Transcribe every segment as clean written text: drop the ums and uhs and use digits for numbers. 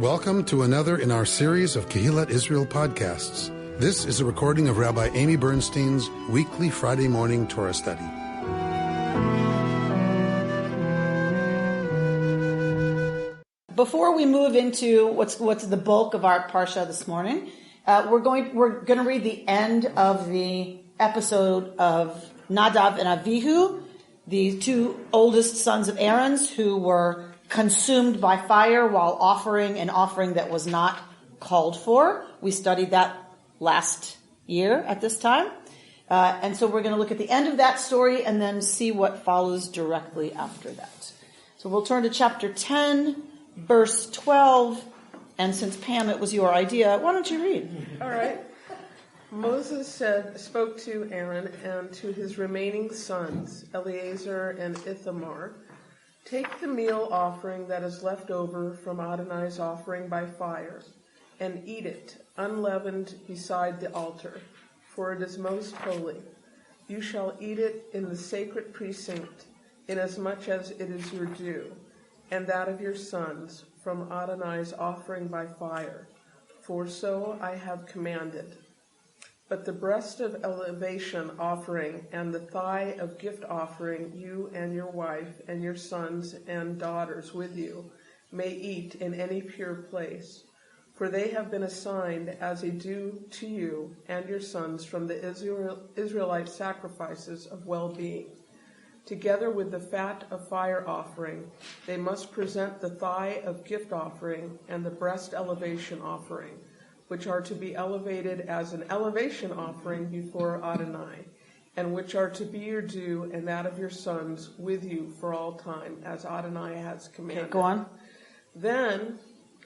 Welcome to another in our series of Kehillat Israel podcasts. This is a recording of Rabbi Amy Bernstein's weekly Friday morning Torah study. Before we move into what's the bulk of our parsha this morning, we're going to read the end of the episode of Nadav and Avihu, the two oldest sons of Aaron's who were consumed by fire while offering an offering that was not called for. We studied that last year at this time. And so we're going to look at the end of that story and then see what follows directly after that. So we'll turn to chapter 10, verse 12. And since Pam, it was your idea, why don't you read? All right. Moses spoke to Aaron and to his remaining sons, Eleazar and Ithamar, "Take the meal offering that is left over from Adonai's offering by fire, and eat it, unleavened, beside the altar, for it is most holy. You shall eat it in the sacred precinct, inasmuch as it is your due, and that of your sons, from Adonai's offering by fire, for so I have commanded. But the breast of elevation offering and the thigh of gift offering you and your wife and your sons and daughters with you may eat in any pure place, for they have been assigned as a due to you and your sons from the Israelite sacrifices of well-being. Together with the fat of fire offering, they must present the thigh of gift offering and the breast elevation offering, which are to be elevated as an elevation offering before Adonai, and which are to be your due and that of your sons with you for all time, as Adonai has commanded." Okay, go on. Then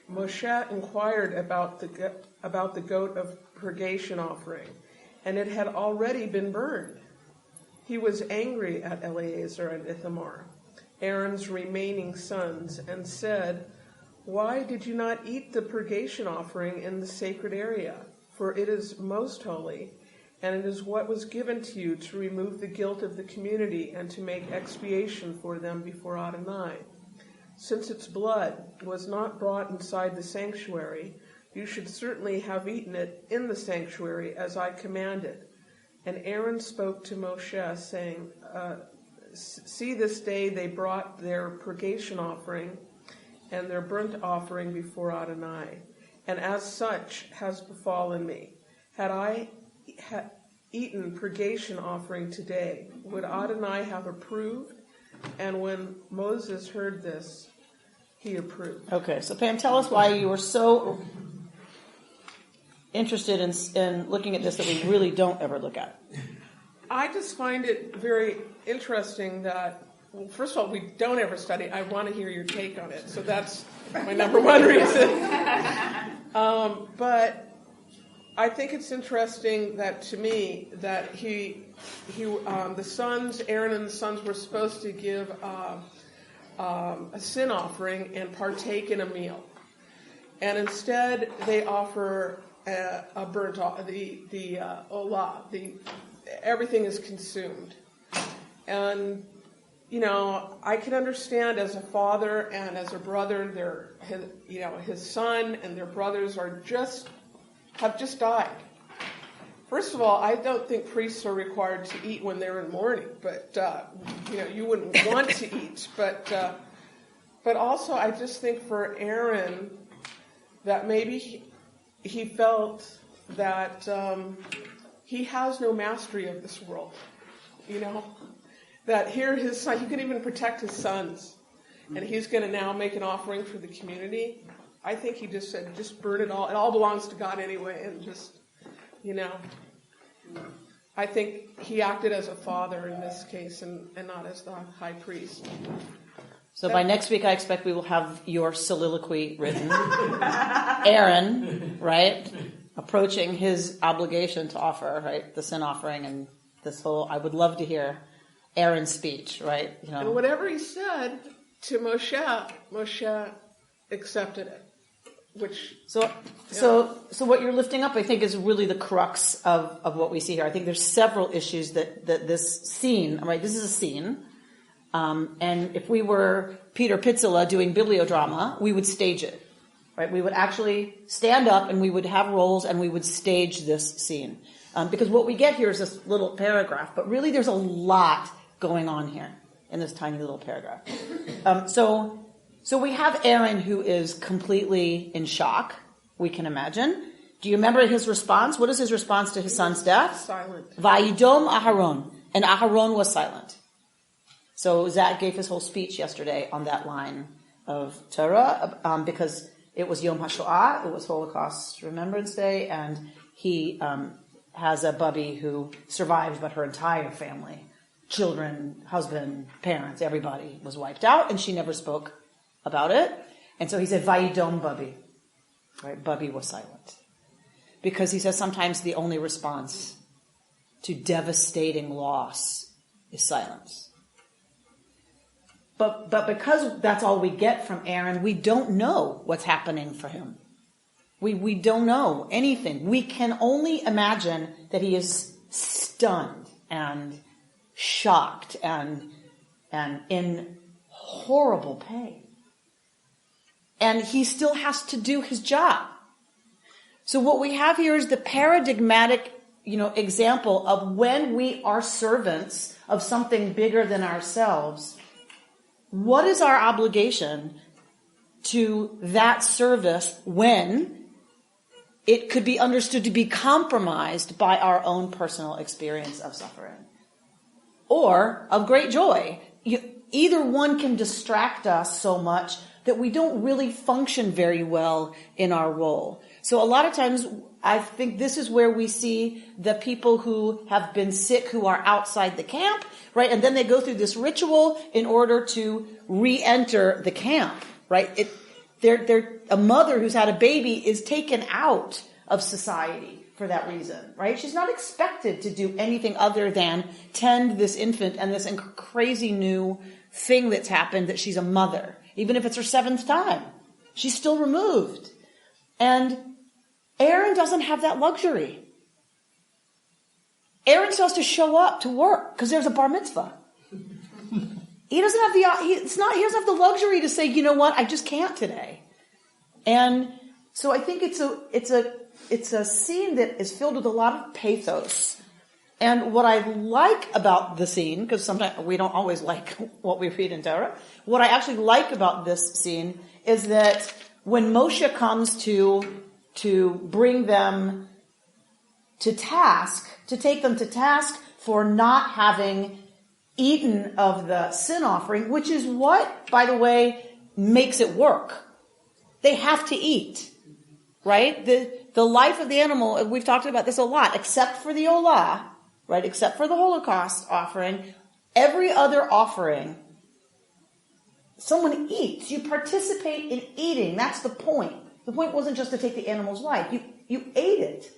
Moshe inquired about the goat of purgation offering, and it had already been burned. He was angry at Eleazar and Ithamar, Aaron's remaining sons, and said, "Why did you not eat the purgation offering in the sacred area? For it is most holy, and it is what was given to you to remove the guilt of the community and to make expiation for them before Adonai. Since its blood was not brought inside the sanctuary, you should certainly have eaten it in the sanctuary as I commanded." And Aaron spoke to Moshe, saying, "See, this day they brought their purgation offering and their burnt offering before Adonai, and as such has befallen me. Had I eaten purgation offering today, would Adonai have approved?" And when Moses heard this, he approved. Okay, so Pam, tell us why you were so interested in looking at this that we really don't ever look at. I just find it very interesting that, well, first of all, we don't ever study. I want to hear your take on it. So that's my number one reason. But I think it's interesting that, to me, that the sons, Aaron and the sons, were supposed to give a sin offering and partake in a meal. And instead, they offer a burnt off, the olah, everything is consumed. And I can understand as a father and as a brother, his son and their brothers have just died. First of all, I don't think priests are required to eat when they're in mourning, but you wouldn't want to eat. But also, I just think for Aaron that maybe he felt that he has no mastery of this world, that here his son, he could even protect his sons, and he's going to now make an offering for the community. I think he just said, just burn it all belongs to God anyway, and just, I think he acted as a father in this case and not as the high priest. So by next week, I expect we will have your soliloquy written. Aaron, right, approaching his obligation to offer, right, the sin offering and this whole, I would love to hear Aaron's speech, right? And whatever he said to Moshe accepted it. So what you're lifting up, I think, is really the crux of what we see here. I think there's several issues that this scene, right, this is a scene. And if we were Peter Pitzela doing bibliodrama, we would stage it. right? We would actually stand up and we would have roles and we would stage this scene. Because what we get here is this little paragraph, but really there's a lot going on here in this tiny little paragraph. So we have Aaron who is completely in shock, we can imagine. Do you remember his response? What is his response to his son's death? Silent. Vayidom Aharon. And Aharon was silent. So Zach gave his whole speech yesterday on that line of Torah, because it was Yom HaShoah, it was Holocaust Remembrance Day, and he has a bubby who survived, but her entire family, children, husband, parents, everybody was wiped out, and she never spoke about it. And so he said, Vayidom Bubby. Right? Bubby was silent. Because he says sometimes the only response to devastating loss is silence. But because that's all we get from Aaron, we don't know what's happening for him. We don't know anything. We can only imagine that he is stunned and shocked and in horrible pain. And he still has to do his job. So what we have here is the paradigmatic, example of when we are servants of something bigger than ourselves. What is our obligation to that service when it could be understood to be compromised by our own personal experience of suffering or of great joy? Either one can distract us so much that we don't really function very well in our role. So a lot of times, I think this is where we see the people who have been sick who are outside the camp, right? And then they go through this ritual in order to re-enter the camp, right? A mother who's had a baby is taken out of society for that reason, right? She's not expected to do anything other than tend this infant and this crazy new thing that's happened, that she's a mother. Even if it's her 7th time, she's still removed. And Aaron doesn't have that luxury. Aaron still has to show up to work because there's a bar mitzvah. He doesn't have he doesn't have the luxury to say, you know what, I just can't today. And so I think it's a scene that is filled with a lot of pathos. And what I like about the scene, because sometimes we don't always like what we read in Torah, what I actually like about this scene is that when Moshe comes to bring them to task, to take them to task for not having eaten of the sin offering, which is what, by the way, makes it work. They have to eat, right? The life of the animal, we've talked about this a lot, except for the Olah, right? Except for the Holocaust offering, every other offering, someone eats. You participate in eating. That's the point. The point wasn't just to take the animal's life. You ate it.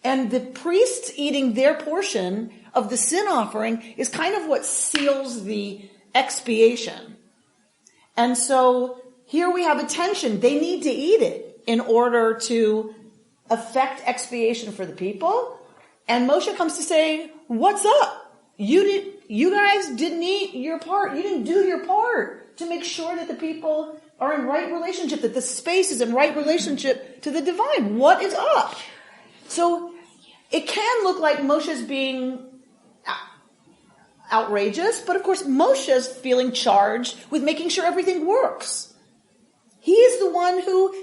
And the priests eating their portion of the sin offering is kind of what seals the expiation. And so here we have a tension. They need to eat it in order to effect expiation for the people. And Moshe comes to say, what's up? You guys didn't eat your part. You didn't do your part to make sure that the people are in right relationship, that the space is in right relationship to the divine. What is up? So it can look like Moshe's being outrageous, but of course Moshe's feeling charged with making sure everything works. He is the one who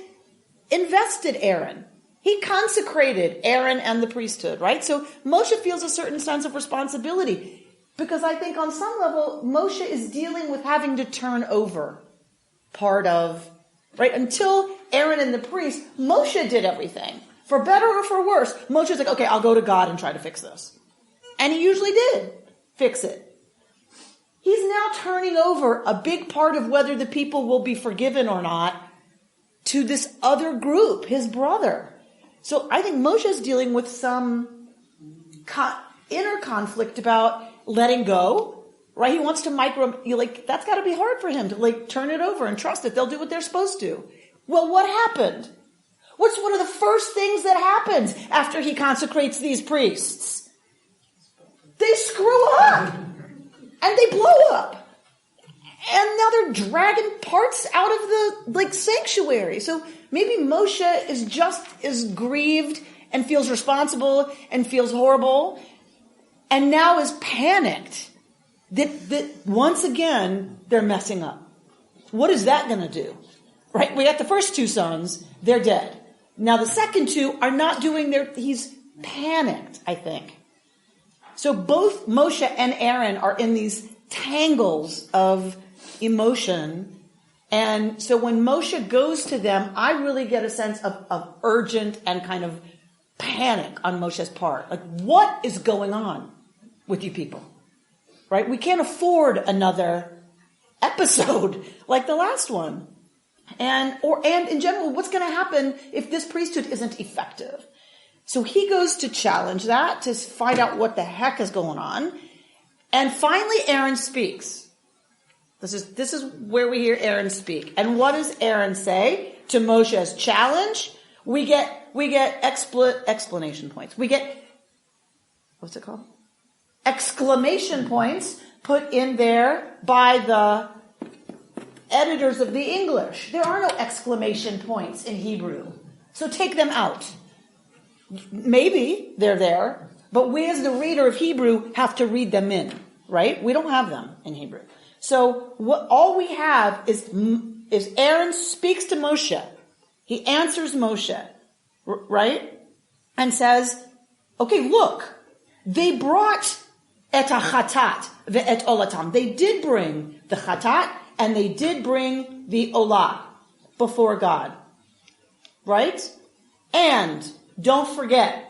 invested Aaron. He consecrated Aaron and the priesthood, right? So Moshe feels a certain sense of responsibility because I think on some level Moshe is dealing with having to turn over part of, right? Until Aaron and the priest, Moshe did everything. For better or for worse, Moshe's like, okay, I'll go to God and try to fix this. And he usually did fix it. He's now turning over a big part of whether the people will be forgiven or not to this other group, his brother. So I think Moshe's dealing with some inner conflict about letting go, right? He wants to that's got to be hard for him to turn it over and trust that they'll do what they're supposed to. Well, what happened? What's one of the first things that happens after he consecrates these priests? They screw up. And they blow up. And now they're dragging parts out of the sanctuary. So maybe Moshe is just as grieved and feels responsible and feels horrible, and now is panicked that once again they're messing up. What is that going to do? Right? We got the first two sons, they're dead. Now the second two are not doing he's panicked, I think. So both Moshe and Aaron are in these tangles of emotion. And so when Moshe goes to them, I really get a sense of urgent and kind of panic on Moshe's part. Like, what is going on with you people? Right? We can't afford another episode like the last one. And in general, what's going to happen if this priesthood isn't effective? So he goes to challenge that, to find out what the heck is going on. And finally, Aaron speaks. This is where we hear Aaron speak. And what does Aaron say to Moshe's challenge? We get explanation points. We get, what's it called? Exclamation points put in there by the editors of the English. There are no exclamation points in Hebrew. So take them out. Maybe they're there, but we as the reader of Hebrew have to read them in, right? We don't have them in Hebrew. So all we have is Aaron speaks to Moshe. He answers Moshe, right? And says, okay, look, they brought et ha-chatat ve'et olatam. They did bring the chatat and they did bring the olah before God, right? And don't forget,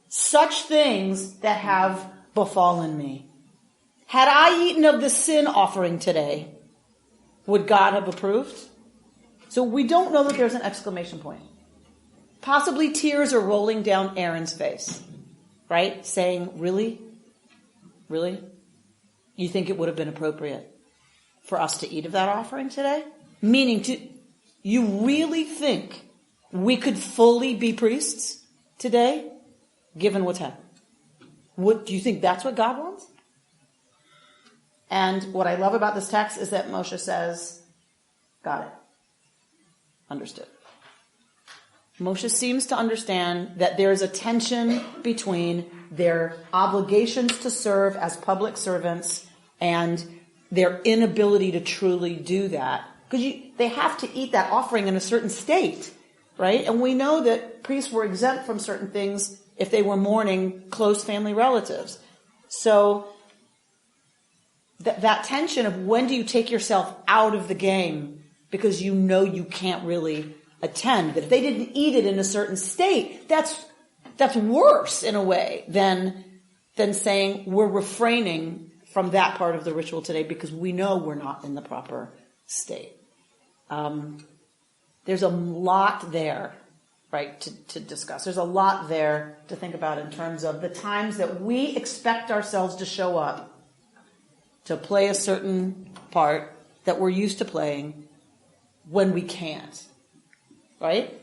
such things that have befallen me. Had I eaten of the sin offering today, would God have approved? So we don't know that there's an exclamation point. Possibly tears are rolling down Aaron's face, right? Saying, really? Really? You think it would have been appropriate for us to eat of that offering today? Meaning, you really think we could fully be priests today, given what's happened? Do you think that's what God wants? And what I love about this text is that Moshe says, got it. Understood. Moshe seems to understand that there's a tension between their obligations to serve as public servants and their inability to truly do that. Because they have to eat that offering in a certain state, right? And we know that priests were exempt from certain things if they were mourning close family relatives. So that tension of when do you take yourself out of the game because you know you can't really attend. That if they didn't eat it in a certain state, that's worse in a way than saying we're refraining from that part of the ritual today because we know we're not in the proper state. There's a lot there, right, to discuss. There's a lot there to think about in terms of the times that we expect ourselves to show up to play a certain part that we're used to playing when we can't, right?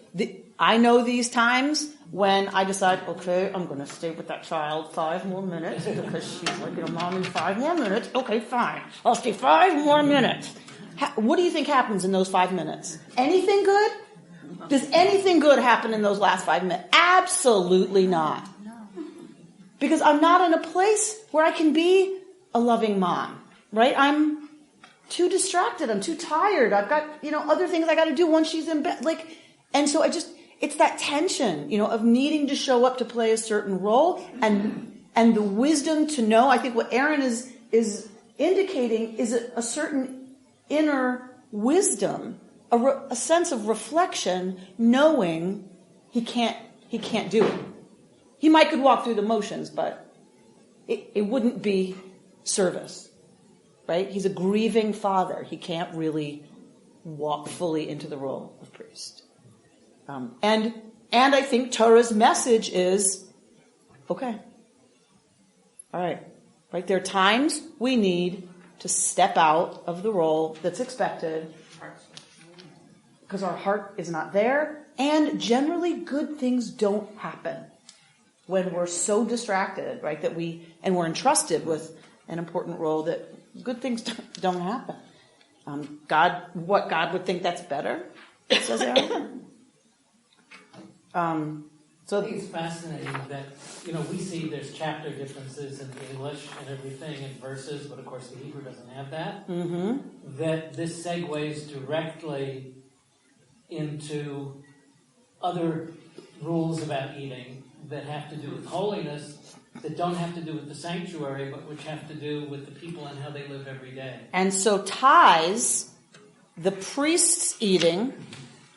I know these times when I decide, okay, I'm going to stay with that child 5 more minutes because she's like, Mommy, 5 more minutes. Okay, fine. I'll stay 5 more minutes. What do you think happens in those 5 minutes? Anything good? Does anything good happen in those last 5 minutes? Absolutely not. Because I'm not in a place where I can be a loving mom, right? I'm too distracted. I'm too tired. I've got, other things I got to do once she's in bed. And so it's that tension, of needing to show up to play a certain role and the wisdom to know. I think what Aaron is indicating is a certain inner wisdom, a sense of reflection, knowing he can't do it. He could walk through the motions, but it wouldn't be service, right? He's a grieving father. He can't really walk fully into the role of priest. And I think Torah's message is, okay, all right, right? There are times we need to step out of the role that's expected because our heart is not there, and generally good things don't happen when we're so distracted, right? That we're entrusted with an important role that good things don't happen. God would think that's better, says Aaron. So I think it's fascinating that, we see there's chapter differences in the English and everything in verses, but of course the Hebrew doesn't have that. Mm-hmm. That this segues directly into other rules about eating that have to do with holiness, that don't have to do with the sanctuary, but which have to do with the people and how they live every day. And so ties the priests' eating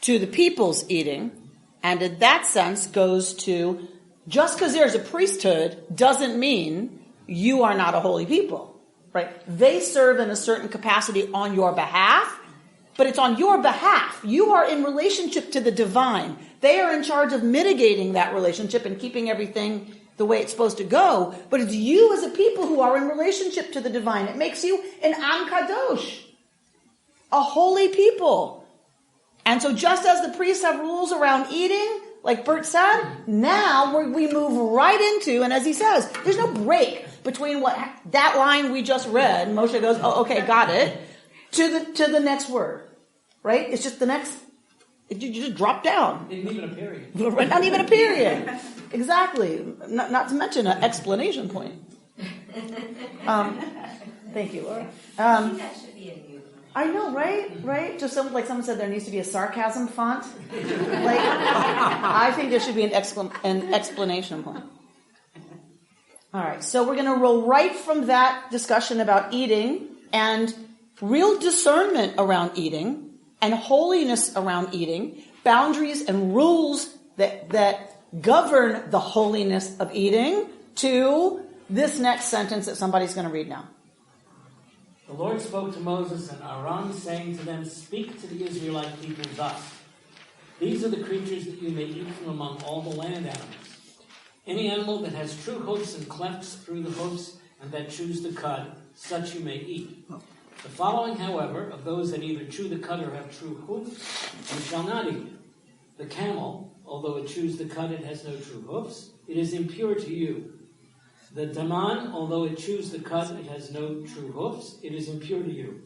to the people's eating, and in that sense goes to, just because there's a priesthood doesn't mean you are not a holy people, right? They serve in a certain capacity on your behalf, but it's on your behalf. You are in relationship to the divine. They are in charge of mitigating that relationship and keeping everything the way it's supposed to go, but it's you as a people who are in relationship to the divine. It makes you an Am Kadosh, a holy people. And so just as the priests have rules around eating, like Bert said, now we move right into, and as he says, there's no break between that line we just read, Moshe goes, oh, okay, got it, to the next word, right? It's just the next, you just drop down. Not even a period. Not even a period. Exactly. Not to mention an explanation point. Thank you, Laura. I think that should be a new. I know, right? Right? Just like someone said, there needs to be a sarcasm font. I think there should be an explanation point. All right, so we're going to roll right from that discussion about eating and real discernment around eating and holiness around eating, boundaries and rules that govern the holiness of eating, to this next sentence that somebody's going to read now. The Lord spoke to Moses and Aaron, saying to them, "Speak to the Israelite people thus. These are the creatures that you may eat from among all the land animals. Any animal that has true hoofs and clefts through the hoofs, and that chews the cud, such you may eat. The following, however, of those that either chew the cud or have true hoofs, you shall not eat. The camel, although it chews the cud, it has no true hoofs. It is impure to you. The daman, although it chews the cud, it has no true hoofs. It is impure to you.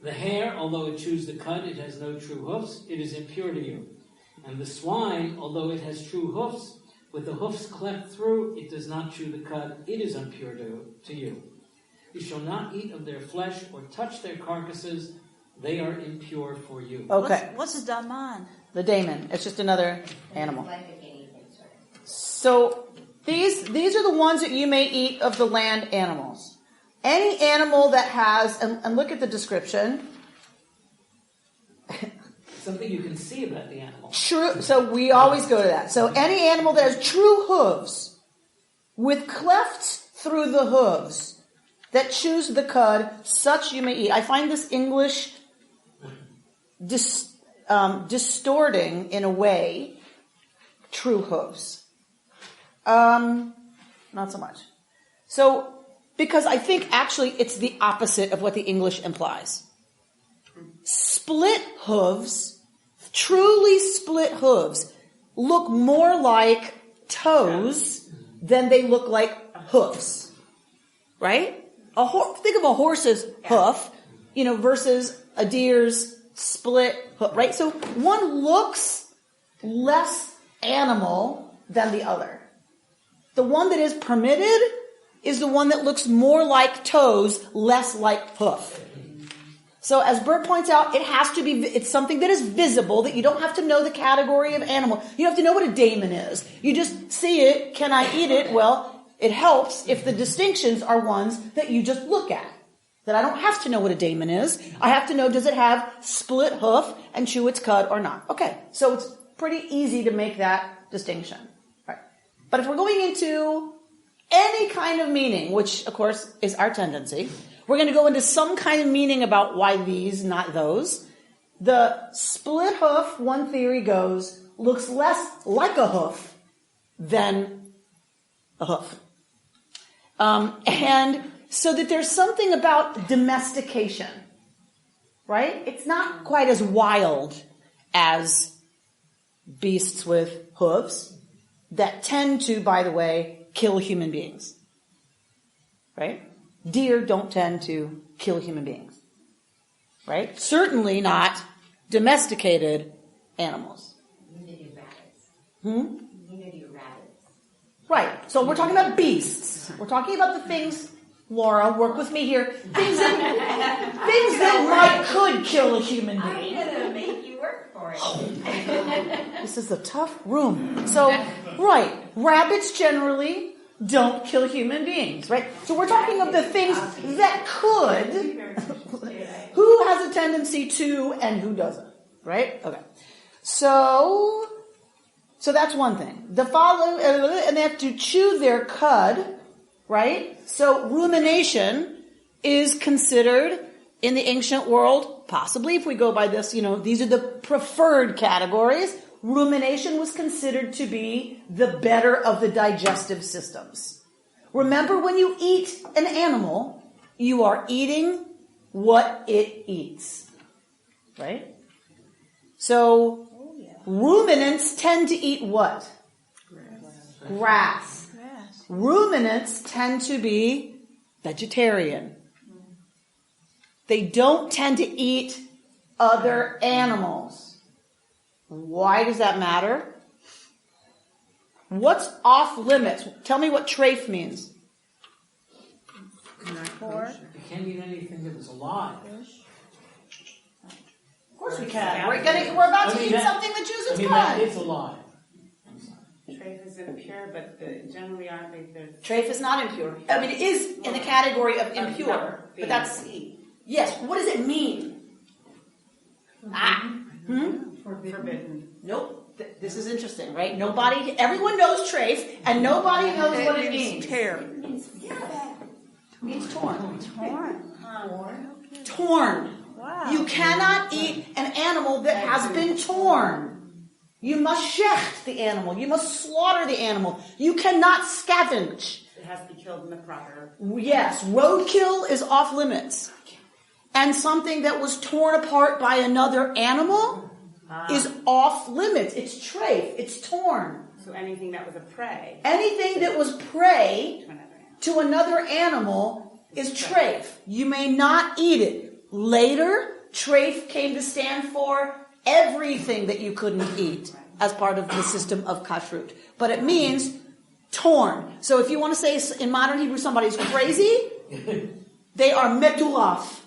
The hare, although it chews the cud, it has no true hoofs. It is impure to you. And the swine, although it has true hoofs, with the hoofs cleft through, it does not chew the cud. It is impure to you. You shall not eat of their flesh or touch their carcasses. They are impure for you." Okay. What's a daman? The daemon. It's just another animal. So these are the ones that you may eat of the land animals. Any animal that has, and look at the description. Something you can see about the animal. True. So we always go to that. So any animal that has true hooves, with clefts through the hooves, that chews the cud, such you may eat. I find this English distorting in a way true hooves. Not so much. So, because I think actually it's the opposite of what the English implies. Split hooves, truly split hooves, look more like toes than they look like hoofs. Right? Think of a horse's hoof, versus a deer's split hoof, right? So one looks less animal than the other. The one that is permitted is the one that looks more like toes, less like hoof. So as Bert points out, it's something that is visible, that you don't have to know the category of animal. You don't have to know what a daemon is. You just see it. Can I eat it? Well, it helps if the distinctions are ones that you just look at. That I don't have to know what a daemon is. I have to know, does it have split hoof and chew its cud or not? Okay, so it's pretty easy to make that distinction. Right. But if we're going into any kind of meaning, which of course is our tendency, we're going to go into some kind of meaning about why these, not those. The split hoof, one theory goes, looks less like a hoof than a hoof. And so that there's something about domestication, right? It's not quite as wild as beasts with hooves that tend to, by the way, kill human beings, right? Deer don't tend to kill human beings, right? Certainly not domesticated animals. Neither do rabbits. Neither do rabbits. Right. So we're talking about beasts. We're talking about the things, Laura, work with me here. Things that could kill a human being. I'm going to make you work for it. This is a tough room. So, right. Rabbits generally don't kill human beings, right? So we're talking of the things that could. Who has a tendency to and who doesn't, right? Okay. So that's one thing. And they have to chew their cud, right? So rumination is considered in the ancient world, possibly if we go by this, these are the preferred categories. Rumination was considered to be the better of the digestive systems. Remember, when you eat an animal, you are eating what it eats, right? So ruminants tend to eat what? Grass. Ruminants tend to be vegetarian. They don't tend to eat other animals. Why does that matter? What's off limits? Tell me what treif means. You can't eat anything that is alive. Of course we can. We're about to eat something that chews its cud. That is alive. Treif is impure, but generally aren't they? Treif is not impure. I mean, it is in the category of impure. But that's... Yes, what does it mean? Forbidden. Nope. This is interesting, right? Everyone knows treif, and nobody knows what it means. Tear. Yeah. It means torn. Torn. Wow. You cannot eat an animal that has been torn. You must shecht the animal. You must slaughter the animal. You cannot scavenge. It has to be killed in the proper... Yes, roadkill is off limits. And something that was torn apart by another animal is off limits. It's treif. It's torn. So anything that was a prey... Anything that was prey to another animal is treif. You may not eat it. Later, treif came to stand for everything that you couldn't eat as part of the system of kashrut. But it means torn. So if you want to say in modern Hebrew somebody's crazy, they are metulaf.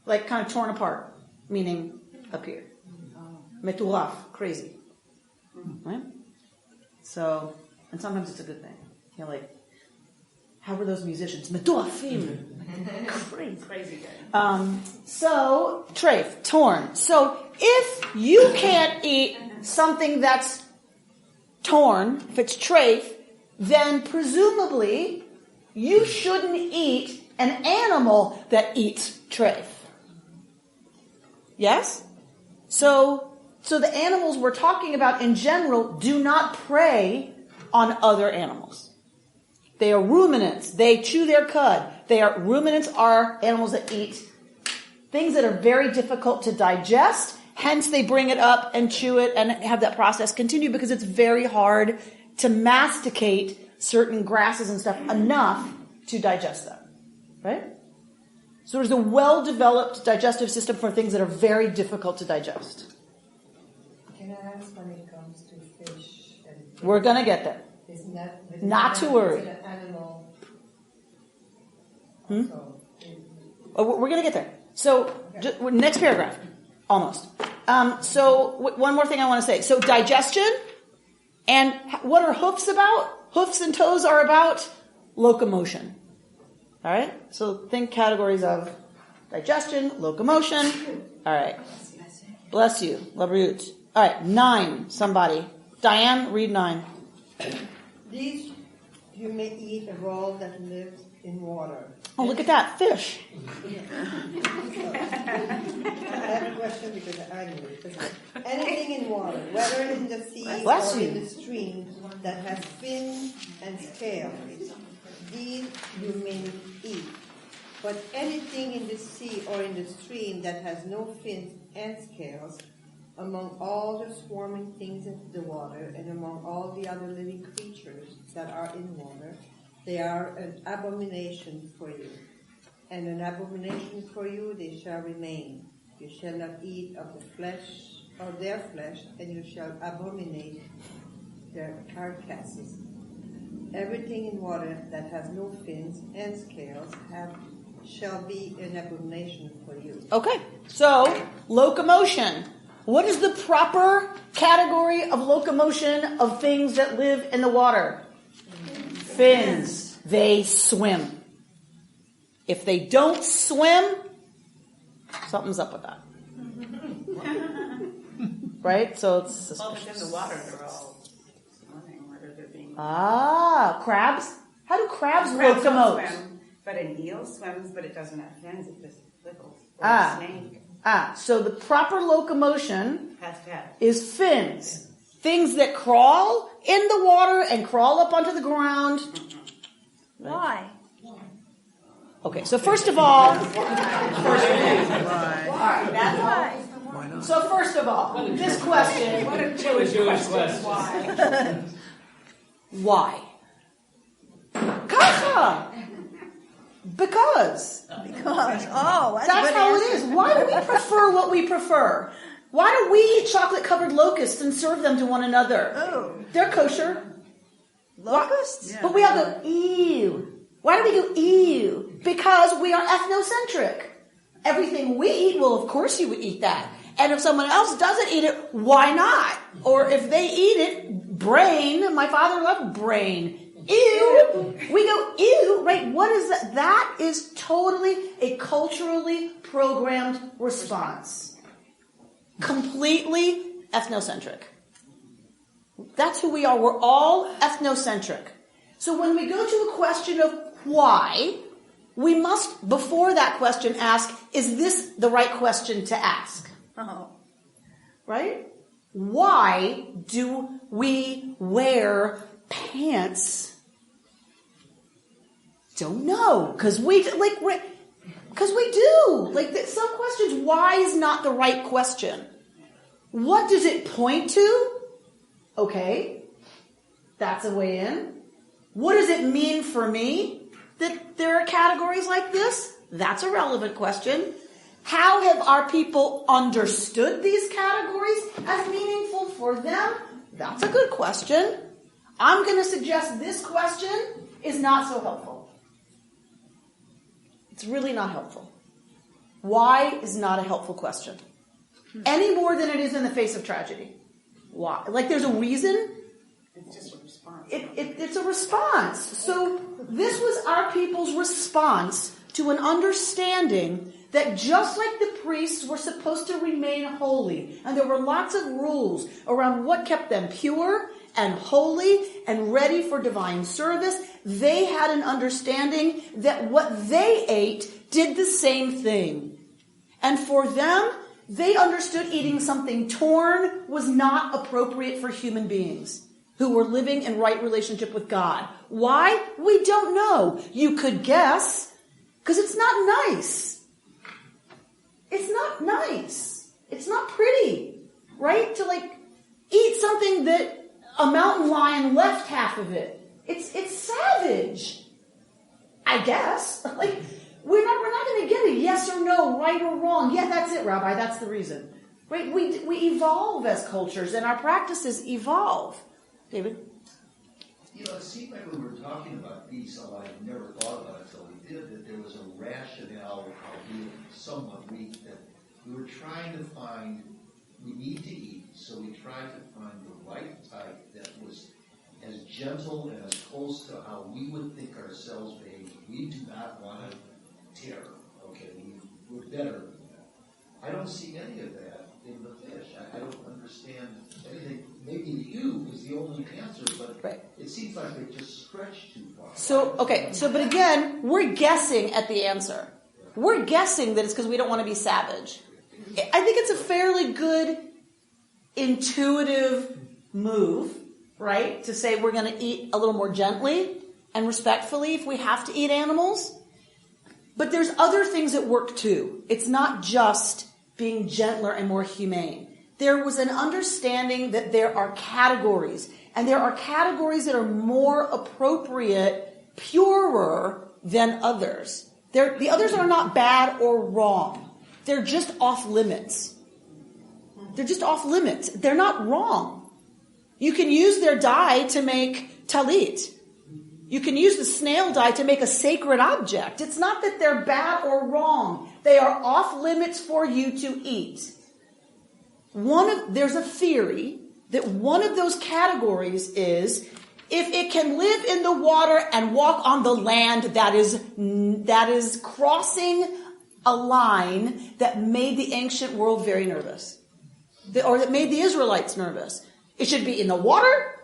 Like kind of torn apart, meaning appear. Metulaf, crazy. Right? So, and sometimes it's a good thing. Like, how were those musicians? Metulafim. Crazy good. So, treif, torn. So, if you can't eat something that's torn, if it's treif, then presumably you shouldn't eat an animal that eats treif. Yes? So the animals we're talking about in general do not prey on other animals. They are ruminants. They chew their cud. Ruminants are animals that eat things that are very difficult to digest. Hence, they bring it up and chew it and have that process continue because it's very hard to masticate certain grasses and stuff enough to digest them. Right? So there's a well-developed digestive system for things that are very difficult to digest. Can I ask when it comes to fish? We're going to get there. Not to worry. An animal. We're going to get there. So, next paragraph. Almost. One more thing I want to say. So, digestion. And what are hoofs about? Hoofs and toes are about locomotion. All right? So, think categories of digestion, locomotion. All right. Bless you. Labriut. All right. 9. Somebody. Diane, read 9. These you may eat a roll that lives in water. Oh, look at that. Fish. I have a question because I knew it. Anything in water, whether in the sea Bless or you. in the stream, that has fins and scales, these you may eat. But anything in the sea or in the stream that has no fins and scales, among all the swarming things in the water and among all the other living creatures that are in water, They are an abomination for you. And an abomination for you they shall remain. You shall not eat of the flesh, of their flesh, and you shall abominate their carcasses. Everything in water that has no fins and scales shall be an abomination for you. Okay, so locomotion. What is the proper category of locomotion of things that live in the water? Fins. They swim. If they don't swim, something's up with that. Right? So it's suspicious. Well, within the water, they're all swimming, whether they're being... Crabs? How do crabs Crabs don't locomote? swim, but an eel swims, but it doesn't have fins, it just wiggles. Or a snake So the proper locomotion has to have. is fins. Things that crawl in the water and crawl up onto the ground. Why? Okay, so first of all, so first of all, this question, What a Jewish question. why? Kacha! Because. That's That's how it is. Why do we prefer what we prefer? Why do we eat chocolate-covered locusts and serve them to one another? Oh. They're kosher. Locusts? But we all go, ew. Why do we go, ew? Because we are ethnocentric. Everything we eat, well, of course you would eat that. And if someone else doesn't eat it, why not? Or if they eat it, brain. My father loved brain. Ew. We go, ew, right? What is that? That is totally a culturally programmed response. Completely ethnocentric. That's who we are. We're all ethnocentric. So when we go to a question of why, we must, before that question, ask, is this the right question to ask? Oh. Right? Why do we wear pants? Don't know. Because we do. Like, some questions, why is not the right question? What does it point to? Okay. That's a way in. What does it mean for me that there are categories like this? That's a relevant question. How have our people understood these categories as meaningful for them? That's a good question. I'm going to suggest this question is not so helpful. It's really not helpful. Why is not a helpful question? Any more than it is in the face of tragedy. Why? Like there's a reason. It's just a response. It's a response. So this was our people's response to an understanding that just like the priests were supposed to remain holy, and there were lots of rules around what kept them pure and holy and ready for divine service, they had an understanding that what they ate did the same thing. And for them, they understood eating something torn was not appropriate for human beings who were living in right relationship with God. Why? We don't know. You could guess, because it's not nice. It's not nice. It's not pretty, right? To eat something that a mountain lion left half of it. It's savage, I guess. We're not going to get a yes or no, right or wrong. Yeah, that's it, Rabbi. That's the reason. Right? We evolve as cultures, and our practices evolve. David? It seemed like when we were talking about peace, although I never thought about it until we did, that there was a rationale, albeit somewhat weak, that we were trying to find, we need to eat, so we tried to find the right type that was as gentle and as close to how we would think ourselves behaving. We do not want to tear, okay? We're better than that. I don't see any of that in the fish. I don't understand anything. Maybe you is the only answer, but right. It seems like they just stretch too far. But again, we're guessing at the answer. We're guessing that it's because we don't want to be savage. I think it's a fairly good intuitive move, right? To say we're going to eat a little more gently and respectfully if we have to eat animals. But there's other things at work too. It's not just being gentler and more humane. There was an understanding that there are categories, and there are categories that are more appropriate purer than others. The others are not bad or wrong. They're just off limits. They're just off limits. They're not wrong. You can use their dye to make talit. You can use the snail dye to make a sacred object. It's not that they're bad or wrong. They are off limits for you to eat. There's a theory that one of those categories is if it can live in the water and walk on the land, that is crossing a line that made the ancient world very nervous, or that made the Israelites nervous. It should be in the water,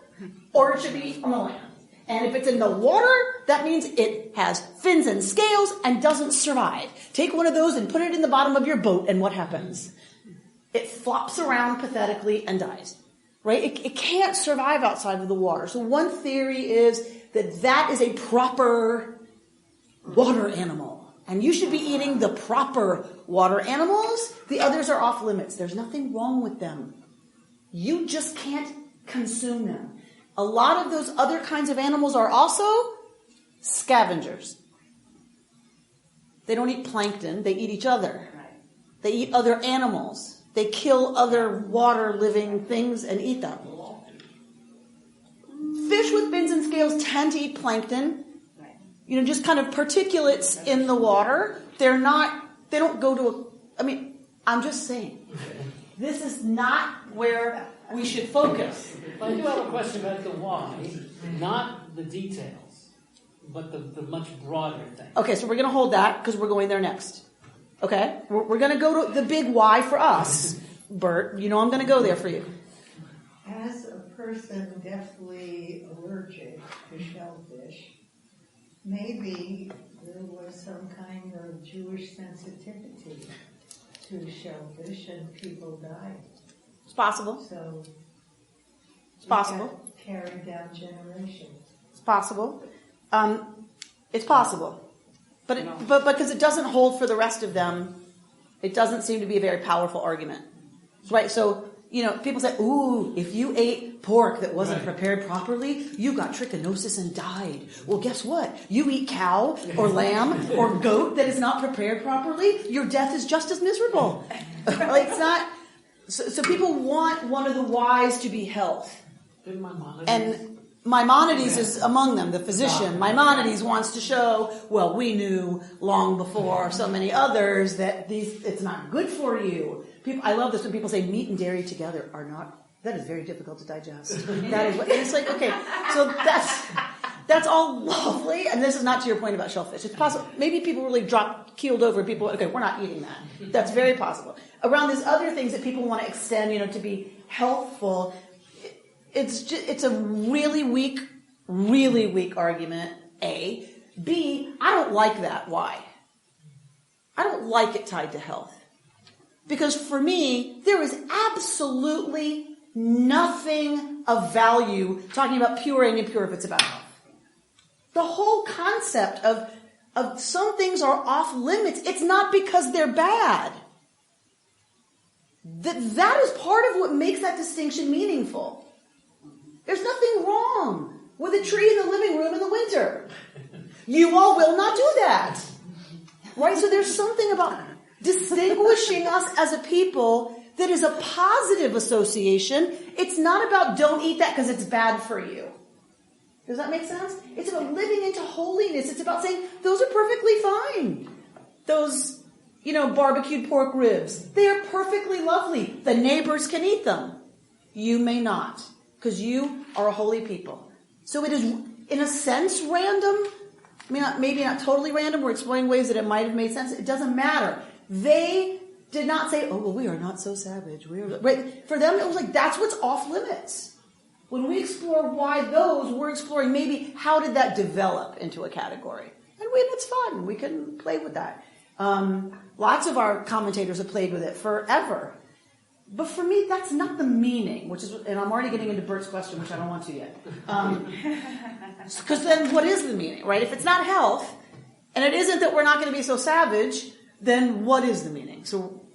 or it should be on the land. And if it's in the water, that means it has fins and scales and doesn't survive. Take one of those and put it in the bottom of your boat, and what happens? It flops around pathetically and dies. Right? It can't survive outside of the water. So one theory is that is a proper water animal. And you should be eating the proper water animals. The others are off limits. There's nothing wrong with them. You just can't consume them. A lot of those other kinds of animals are also scavengers. They don't eat plankton. They eat each other. They eat other animals. They kill other water-living things and eat them. Fish with fins and scales tend to eat plankton. Just kind of particulates in the water. They don't go to I'm just saying. This is not where we should focus. But I do have a question about the why, not the details, but the much broader thing. Okay, so we're going to hold that because we're going there next. Okay? We're going to go to the big why for us. Bert, I'm going to go there for you. As a person definitely allergic to shellfish, maybe there was some kind of Jewish sensitivity to shellfish and people died. It's possible. So it's possible. Carried down generations. It's possible. It's possible. But because it doesn't hold for the rest of them, it doesn't seem to be a very powerful argument. Right? So, people say, ooh, if you ate pork that wasn't prepared properly, you got trichinosis and died. Well, guess what? You eat cow or lamb or goat that is not prepared properly, your death is just as miserable. It's not. So people want one of the whys to be health. And Maimonides is among them, the physician. Maimonides wants to show, well, we knew long before so many others that it's not good for you. I love this when people say meat and dairy together are not. That is very difficult to digest. That is, and it's like, okay, so that's all lovely. And this is not to your point about shellfish. It's possible. Maybe people really keeled over. People, okay, we're not eating that. That's very possible. Around these other things that people want to extend, to be healthful. It's a really weak argument, A. B, I don't like that. Why? I don't like it tied to health. Because for me, there is absolutely nothing of value talking about pure and impure if it's about health. The whole concept of some things are off limits, it's not because they're bad. That is part of what makes that distinction meaningful. There's nothing wrong with a tree in the living room in the winter. You all will not do that. Right? So there's something about distinguishing us as a people that is a positive association. It's not about don't eat that because it's bad for you. Does that make sense? It's about living into holiness. It's about saying those are perfectly fine. Those, barbecued pork ribs, they are perfectly lovely. The neighbors can eat them. You may not, because you are a holy people. So it is, in a sense, random. Maybe not totally random. We're exploring ways that it might have made sense. It doesn't matter. They did not say, oh, well, we are not so savage. Right? For them, it was like, that's what's off limits. When we explore why those, we're exploring maybe how did that develop into a category. And it's fun. We can play with that. Lots of our commentators have played with it forever. But for me, that's not the meaning, and I'm already getting into Bert's question, which I don't want to yet. Because then what is the meaning, right? If it's not health, and it isn't that we're not going to be so savage, then what is the meaning?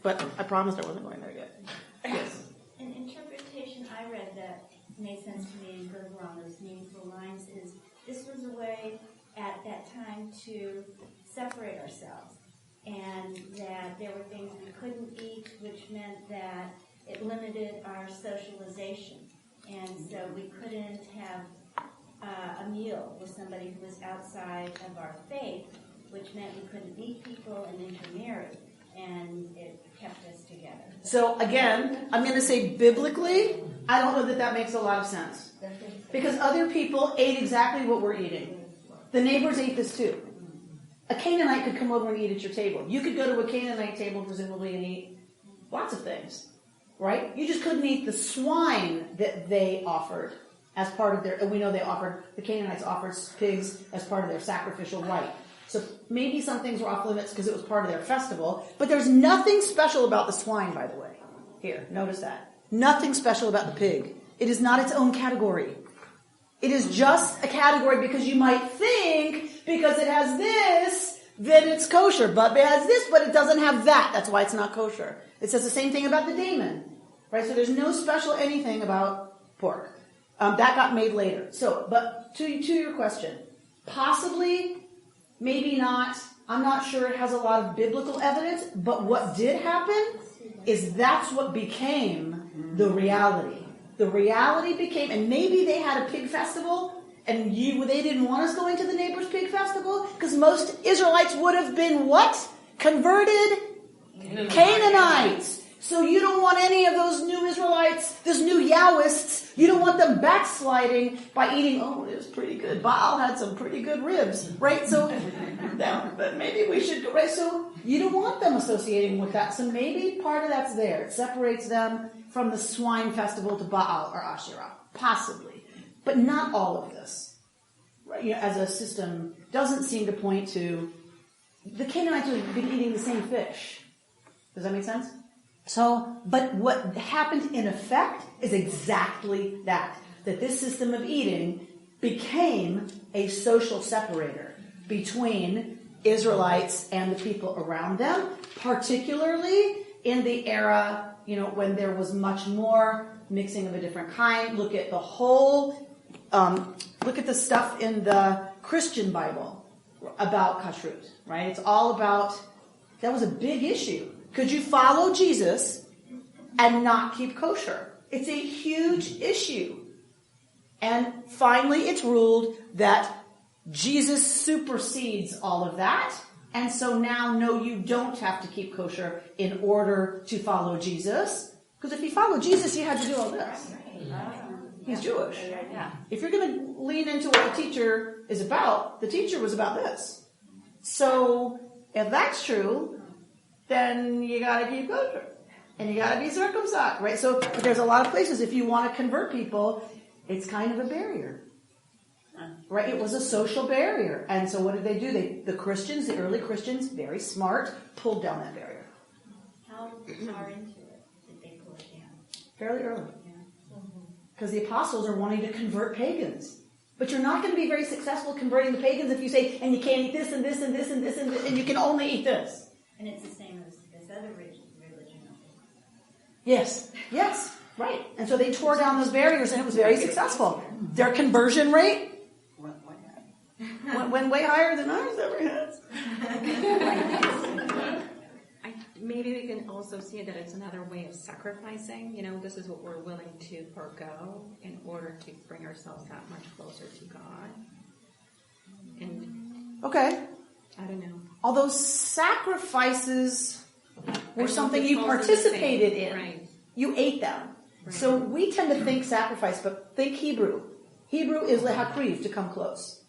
But I promised I wasn't going there yet. Yes. An interpretation I read that made sense to me and goes along those meaningful lines is this was a way at that time to separate ourselves, and that there were things we couldn't eat, which meant that it limited our socialization, and so we couldn't have a meal with somebody who was outside of our faith, which meant we couldn't meet people and intermarry, and it kept us together. So again, I'm going to say biblically, I don't know that that makes a lot of sense. Because other people ate exactly what we're eating. The neighbors ate this too. A Canaanite could come over and eat at your table. You could go to a Canaanite table, presumably, and eat lots of things. Right? You just couldn't eat the swine that they offered as part of their, and we know the Canaanites offered pigs as part of their sacrificial rite. So maybe some things were off limits because it was part of their festival, but there's nothing special about the swine, by the way. Here, notice that. Nothing special about the pig. It is not its own category. It is just a category because you might think because it has this, that it's kosher, but it has this, but it doesn't have that. That's why it's not kosher. It says the same thing about the daemon. Right? So there's no special anything about pork. That got made later. So, but to your question, possibly, maybe not. I'm not sure it has a lot of biblical evidence, but what did happen is that's what became the reality. The reality became, and maybe they had a pig festival, and they didn't want us going to the neighbor's pig festival, because most Israelites would have been what? Converted Canaanites. So you don't want any of those new Israelites, those new Yahwists, you don't want them backsliding by eating, oh, it was pretty good. Baal had some pretty good ribs, right? So but maybe we should go, right? So you don't want them associating with that. So maybe part of that's there. It separates them from the swine festival to Baal or Asherah, possibly. But not all of this, right? As a system, doesn't seem to point to, the Canaanites have been eating the same fish. Does that make sense? So, but what happened in effect is exactly that this system of eating became a social separator between Israelites and the people around them, particularly in the era, when there was much more mixing of a different kind. Look at look at the stuff in the Christian Bible about kashrut, right? It's all about, that was a big issue. Could you follow Jesus and not keep kosher? It's a huge issue. And finally, it's ruled that Jesus supersedes all of that. And so now, no, you don't have to keep kosher in order to follow Jesus. Because if you follow Jesus, you had to do all this. He's Jewish. If you're going to lean into what the teacher is about, the teacher was about this. So if that's true, then you got to keep kosher. And you got to be circumcised, right? So there's a lot of places, if you want to convert people, it's kind of a barrier. Right? It was a social barrier. And so what did they do? The Christians, the early Christians, very smart, pulled down that barrier. How far into it did they pull it down? Fairly early. Because the apostles are wanting to convert pagans. But you're not going to be very successful converting the pagans if you say, and you can't eat this and this and this and this and this, and you can only eat this. And it's the same as other religion. Yes, right. And so they tore down those barriers, and it was very successful. Their conversion rate went way higher than ours ever has. Maybe we can also see that it's another way of sacrificing. This is what we're willing to forego in order to bring ourselves that much closer to God. And okay. I don't know. Although sacrifices were something you participated in. Right. You ate them. Right. So we tend to think sacrifice, but think Hebrew. Hebrew is lehakriv, to come close.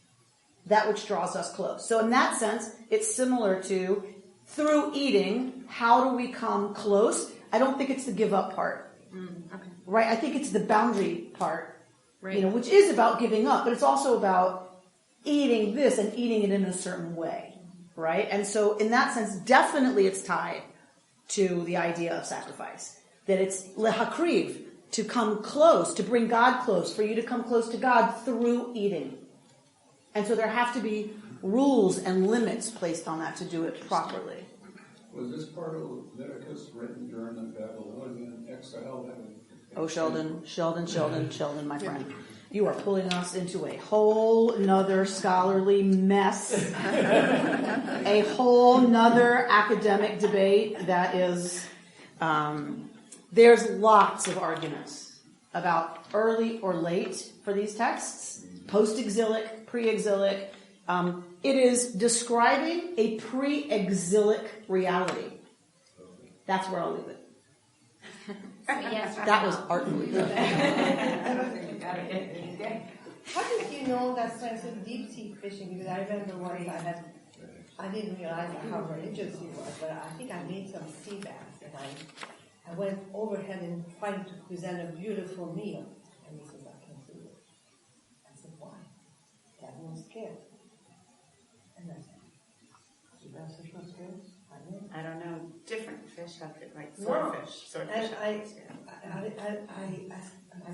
That which draws us close. So in that sense, it's similar to, through eating, how do we come close? I don't think it's the give up part. Okay. Right? I think it's the boundary part. Right. Which is about giving up, but it's also about eating this and eating it in a certain way. Right? And so in that sense, definitely it's tied to the idea of sacrifice. That it's lehakriv, to come close, to bring God close, for you to come close to God through eating. And so there have to be rules and limits placed on that to do it properly. Was this part of Leviticus written during the Babylonian exile? Oh, Sheldon, my friend. You are pulling us into a whole nother scholarly mess, a whole nother academic debate that is, there's lots of arguments about early or late for these texts, post-exilic, pre-exilic. It is describing a pre-exilic reality. That's where I'll leave it. That was artfully done. How did you know that sense of deep sea fishing? Because I remember once I didn't realize how religious he was, but I think I made some sea bass, and I went overhead and tried to present a beautiful meal. And he says, I can't do it. I said, why? They have no scale. And I said, sea bass have no scales? I don't know. Different fish have it, like swordfish. Swordfish. And I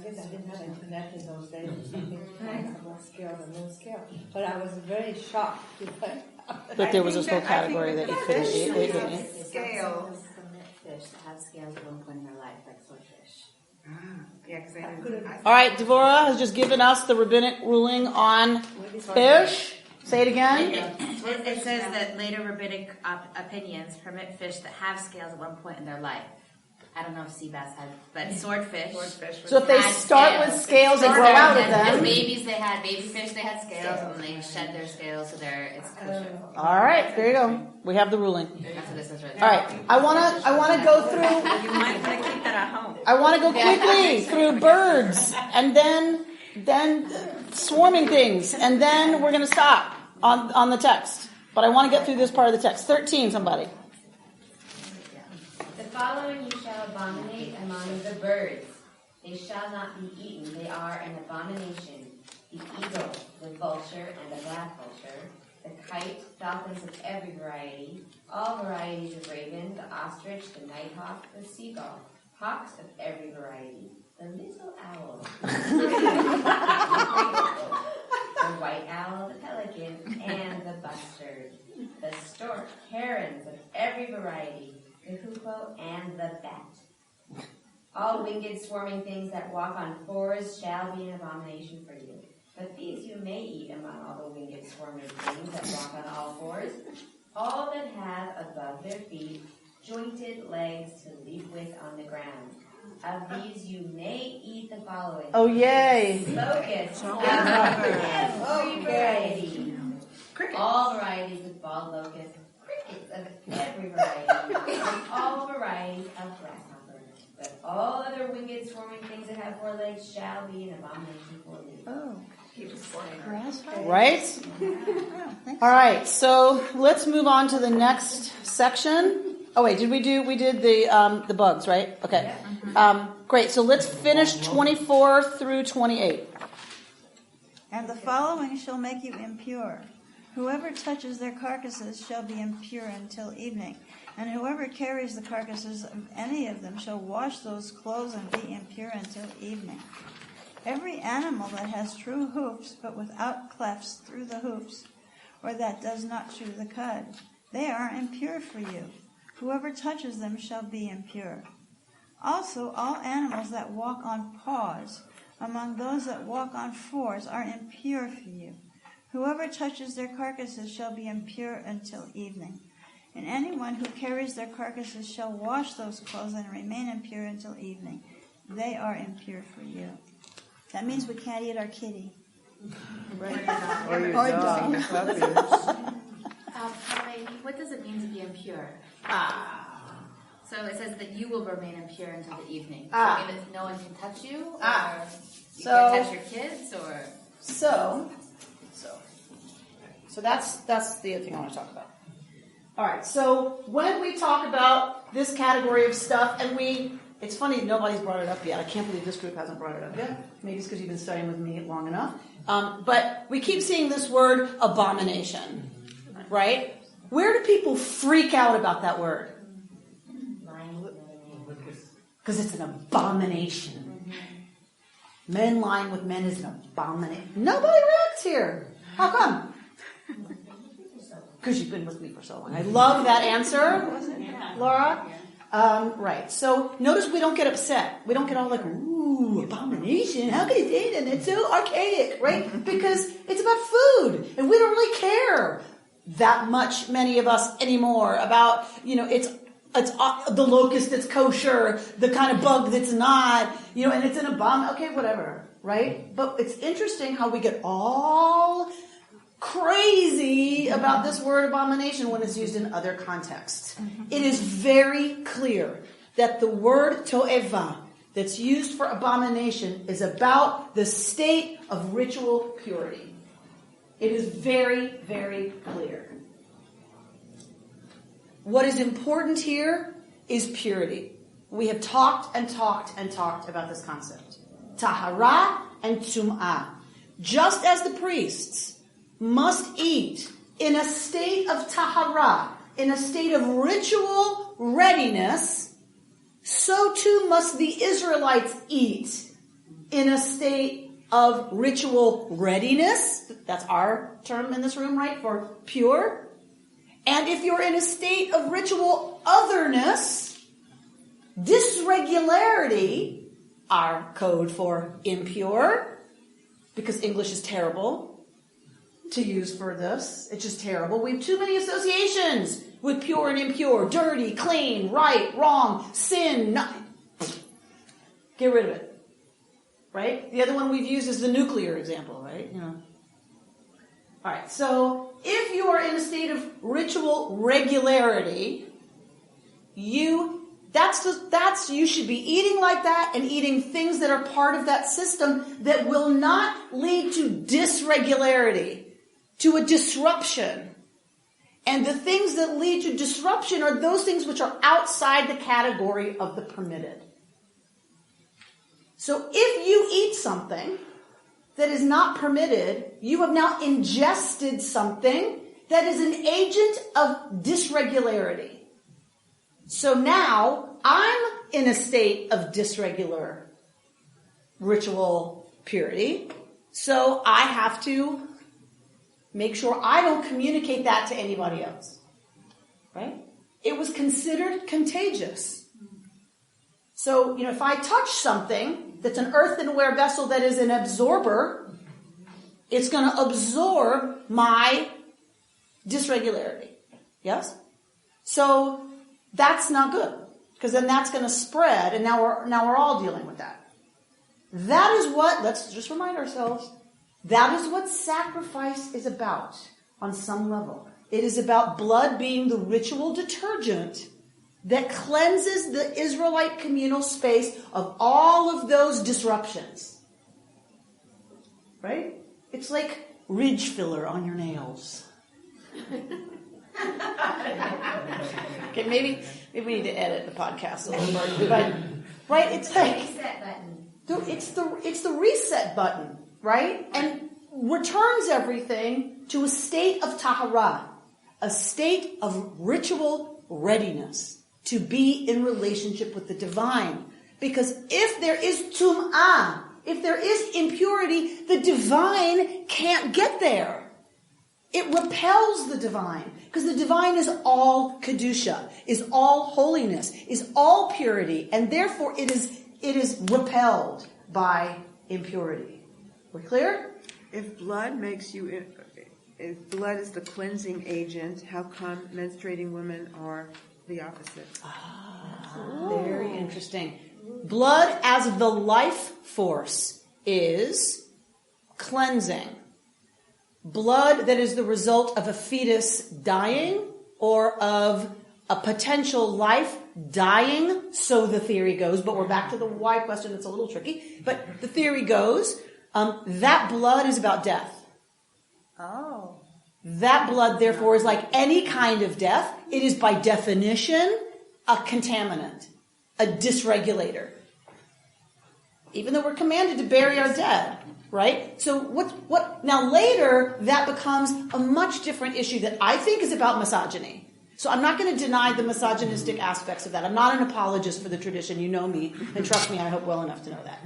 guess I didn't have internet in those days or something. I have no scale and no scale. But I was very shocked to find out But there was this whole category that you couldn't eat. Scales. Fish that have scales at one point in their life, like swordfish. Yeah, because I didn't. All right, Devorah has just given us the rabbinic ruling on fish. Say it again. It says that later rabbinic opinions permit fish that have scales at one point in their life. I don't know if sea bass had, but swordfish. So if they start with scales and grow out of them. As babies, they had baby fish. They had scales, and they shed their scales, so it's kosher. All right, there you go. We have the ruling. That's what this is right All right, I wanna go through. You might want to keep that at home. I want to go quickly through birds, and then swarming things, and then we're going to stop on the text. But I want to get through this part of the text. 13, somebody. The following you shall abominate among the birds. They shall not be eaten. They are an abomination. The eagle, the vulture, and the black vulture, the kite, falcons of every variety, all varieties of raven, the ostrich, the nighthawk, the seagull, hawks of every variety, the little owl, the white owl, the pelican, and the bustard, the stork, herons of every variety, the hoopoe, and the bat. All winged swarming things that walk on fours shall be an abomination for you. But these you may eat among all the winged swarming things that walk on all fours, all that have above their feet jointed legs to leap with on the ground. Of these you may eat the following. Oh, yay. Locusts of every variety. All varieties of bald locusts, crickets of every variety, and all varieties of grasshopper. But all other winged swarming things that have 4 legs shall be an abomination for you. Oh. Grasshopper. Right? All right, so let's move on to the next section. Oh wait, we did the bugs, right? Okay. Great. So let's finish 24 through 28. And the following shall make you impure. Whoever touches their carcasses shall be impure until evening, and whoever carries the carcasses of any of them shall wash those clothes and be impure until evening. Every animal that has true hoofs, but without clefts through the hoofs, or that does not chew the cud, they are impure for you. Whoever touches them shall be impure. Also, all animals that walk on paws, among those that walk on fours, are impure for you. Whoever touches their carcasses shall be impure until evening. And anyone who carries their carcasses shall wash those clothes and remain impure until evening. They are impure for you. That means we can't eat our kitty. Or your dog. What does it mean to be impure? So it says that you will remain impure until the evening. So it means no one can touch you? Or you can't touch your kids? Or So that's the other thing I want to talk about. All right, so when we talk about this category of stuff, and it's funny, nobody's brought it up yet. I can't believe this group hasn't brought it up yet. Maybe it's because you've been studying with me long enough. But we keep seeing this word abomination, right? Where do people freak out about that word? Because it's an abomination. Men lying with men is an abomination. Nobody reacts here. How come? Because you've been with me for so long. I love that answer, Laura. Right. So notice we don't get upset. We don't get all like, ooh, abomination. How could he say that? It's so archaic, right? Because it's about food, and we don't really care that much, many of us anymore, about, it's the locust that's kosher, the kind of bug that's not, and it's an abomination. Okay, whatever, right? But it's interesting how we get all crazy about this word abomination when it's used in other contexts. It is very clear that the word to'eva that's used for abomination is about the state of ritual purity. It is very, very clear. What is important here is purity. We have talked and talked and talked about this concept. Tahara and tum'ah. Just as the priests must eat in a state of tahara, in a state of ritual readiness, so too must the Israelites eat in a state of ritual readiness. That's our term in this room, right? For pure. And if you're in a state of ritual otherness, dysregularity, our code for impure, because English is terrible to use for this. It's just terrible. We have too many associations with pure and impure, dirty, clean, right, wrong, sin. Get rid of it. Right? The other one we've used is the nuclear example, right? All right. So if you are in a state of ritual regularity, you should be eating like that and eating things that are part of that system that will not lead to dysregularity, to a disruption. And the things that lead to disruption are those things which are outside the category of the permitted. So if you eat something that is not permitted, you have now ingested something that is an agent of dysregularity. So now I'm in a state of dysregular ritual purity. So I have to make sure I don't communicate that to anybody else. Right? It was considered contagious. So, if I touch something that's an earthenware vessel that is an absorber, it's going to absorb my dysregularity. Yes? So that's not good, because then that's going to spread, and now we're all dealing with that. That is what, let's just remind ourselves, that is what sacrifice is about on some level. It is about blood being the ritual detergent that cleanses the Israelite communal space of all of those disruptions. Right? It's like ridge filler on your nails. Okay, maybe we need to edit the podcast a little bit. But, right? It's like reset button. It's the reset button, right? And returns everything to a state of tahara, a state of ritual readiness to be in relationship with the divine. Because if there is tum'ah, if there is impurity, the divine can't get there. It repels the divine. Because the divine is all kedusha, is all holiness, is all purity. And therefore it is repelled by impurity. We're clear? If blood is the cleansing agent, how come menstruating women are the opposite? Very interesting. Blood as the life force is cleansing. Blood that is the result of a fetus dying or of a potential life dying, so the theory goes, but we're back to the why question. It's a little tricky, but the theory goes, that blood is about death. Oh. That blood, therefore, is like any kind of death. It is by definition a contaminant, a dysregulator. Even though we're commanded to bury our dead, right? So what? Now later, that becomes a much different issue that I think is about misogyny. So I'm not going to deny the misogynistic aspects of that. I'm not an apologist for the tradition. You know me, and trust me, I hope well enough to know that.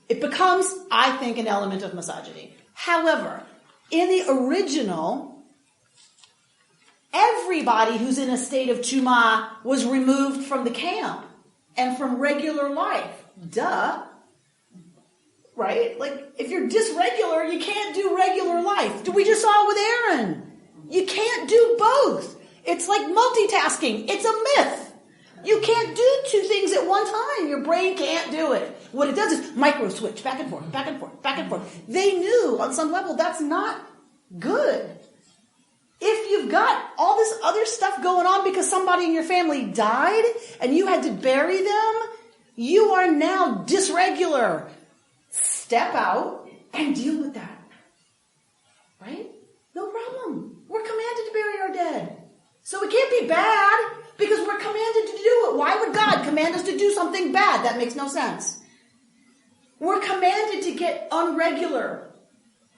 It becomes, I think, an element of misogyny. However, in the original everybody who's in a state of tumah was removed from the camp and from regular life. Duh. Right? Like, if you're dysregular, you can't do regular life. We just saw it with Aaron. You can't do both. It's like multitasking. It's a myth. You can't do two things at one time. Your brain can't do it. What it does is micro switch back and forth, back and forth, back and forth. They knew on some level that's not good. If you've got all this other stuff going on because somebody in your family died and you had to bury them, you are now dysregular. Step out and deal with that. Right? No problem. We're commanded to bury our dead. So it can't be bad because we're commanded to do it. Why would God command us to do something bad? That makes no sense. We're commanded to get unregular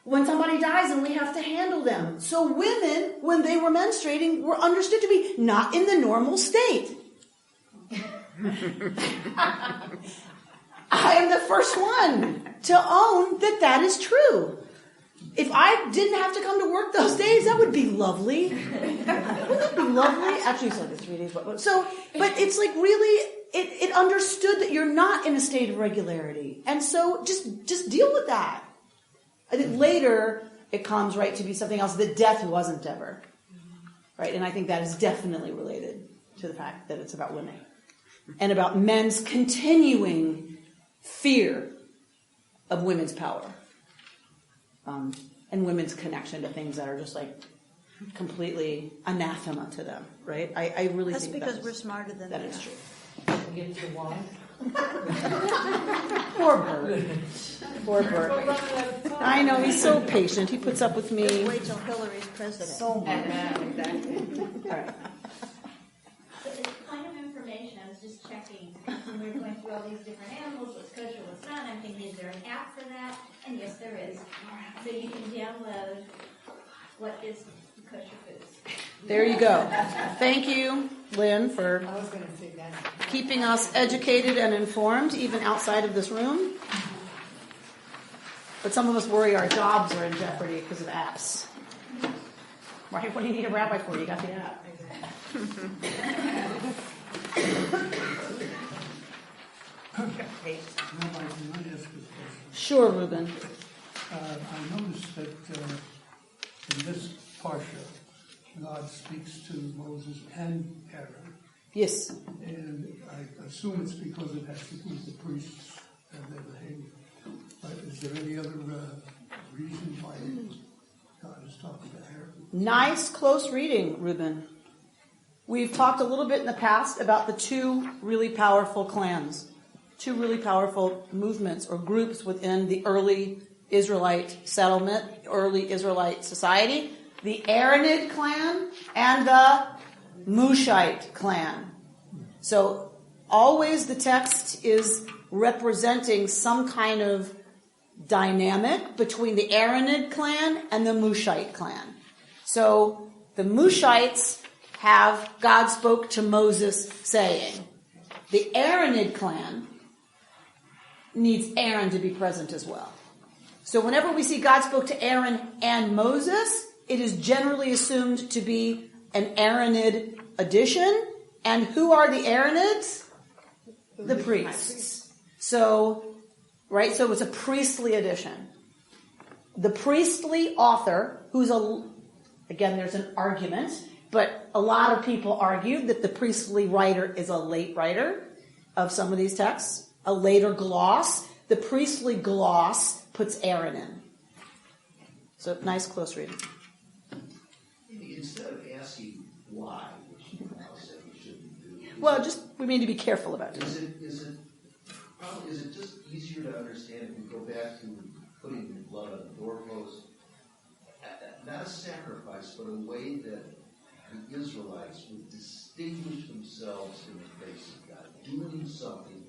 when somebody dies and we have to handle them. So women, when they were menstruating, were understood to be not in the normal state. I am the first one to own that that is true. If I didn't have to come to work those days, that would be lovely. Wouldn't that be lovely? Actually, it's like the 3 days. But it's like really, it understood that you're not in a state of regularity. And so just deal with that. I think later it comes right to be something else, that death wasn't ever. Right? And I think that is definitely related to the fact that it's about women. And about men's continuing fear of women's power. And women's connection to things that are just like completely anathema to them, right? I really That's think because we're smarter than that they is are. true. Get to why? Poor Bert. Poor Bert. I know, he's so patient. He puts up with me. Just wait till Hillary's president. So much. Exactly. All right. But it's kind of information. I was just checking when we were going through all these different animals, what's kosher, what's not. I'm thinking, is there an app for that? And yes, there is. So you can download what is kosher foods. There you go. Thank you, Lynn, for I was going to say that. keeping us educated and informed, even outside of this room. But some of us worry our jobs are in jeopardy because of apps. Right? What do you need a rabbi for? You got the app. Rabbi, can I ask a question? Sure, Reuben. I noticed that in this parsha, God speaks to Moses and Aaron. Yes. And I assume it's because it has to do with the priests and their behavior. But is there any other reason why God is talking to Aaron? Nice, close reading, Reuben. We've talked a little bit in the past about the two really powerful clans, two really powerful movements or groups within the early Israelite settlement, early Israelite society, the Aaronid clan and the Mushite clan. So always the text is representing some kind of dynamic between the Aaronid clan and the Mushite clan. So the Mushites have God spoke to Moses saying. The Aaronid clan needs Aaron to be present as well. So whenever we see God spoke to Aaron and Moses, it is generally assumed to be an Aaronid addition. And who are the Aaronids? The priests. So, right, so it's a priestly addition. The priestly author, again, there's an argument, but a lot of people argue that the priestly writer is a late writer of some of these texts, a later gloss. The priestly gloss puts Aaron in. So nice close reading. Instead of asking why, which you now said we shouldn't do. Well, we need to be careful about it. Is it just easier to understand if we go back to putting the blood on the doorpost? Not a sacrifice, but a way that the Israelites would distinguish themselves in the face of God. Doing something,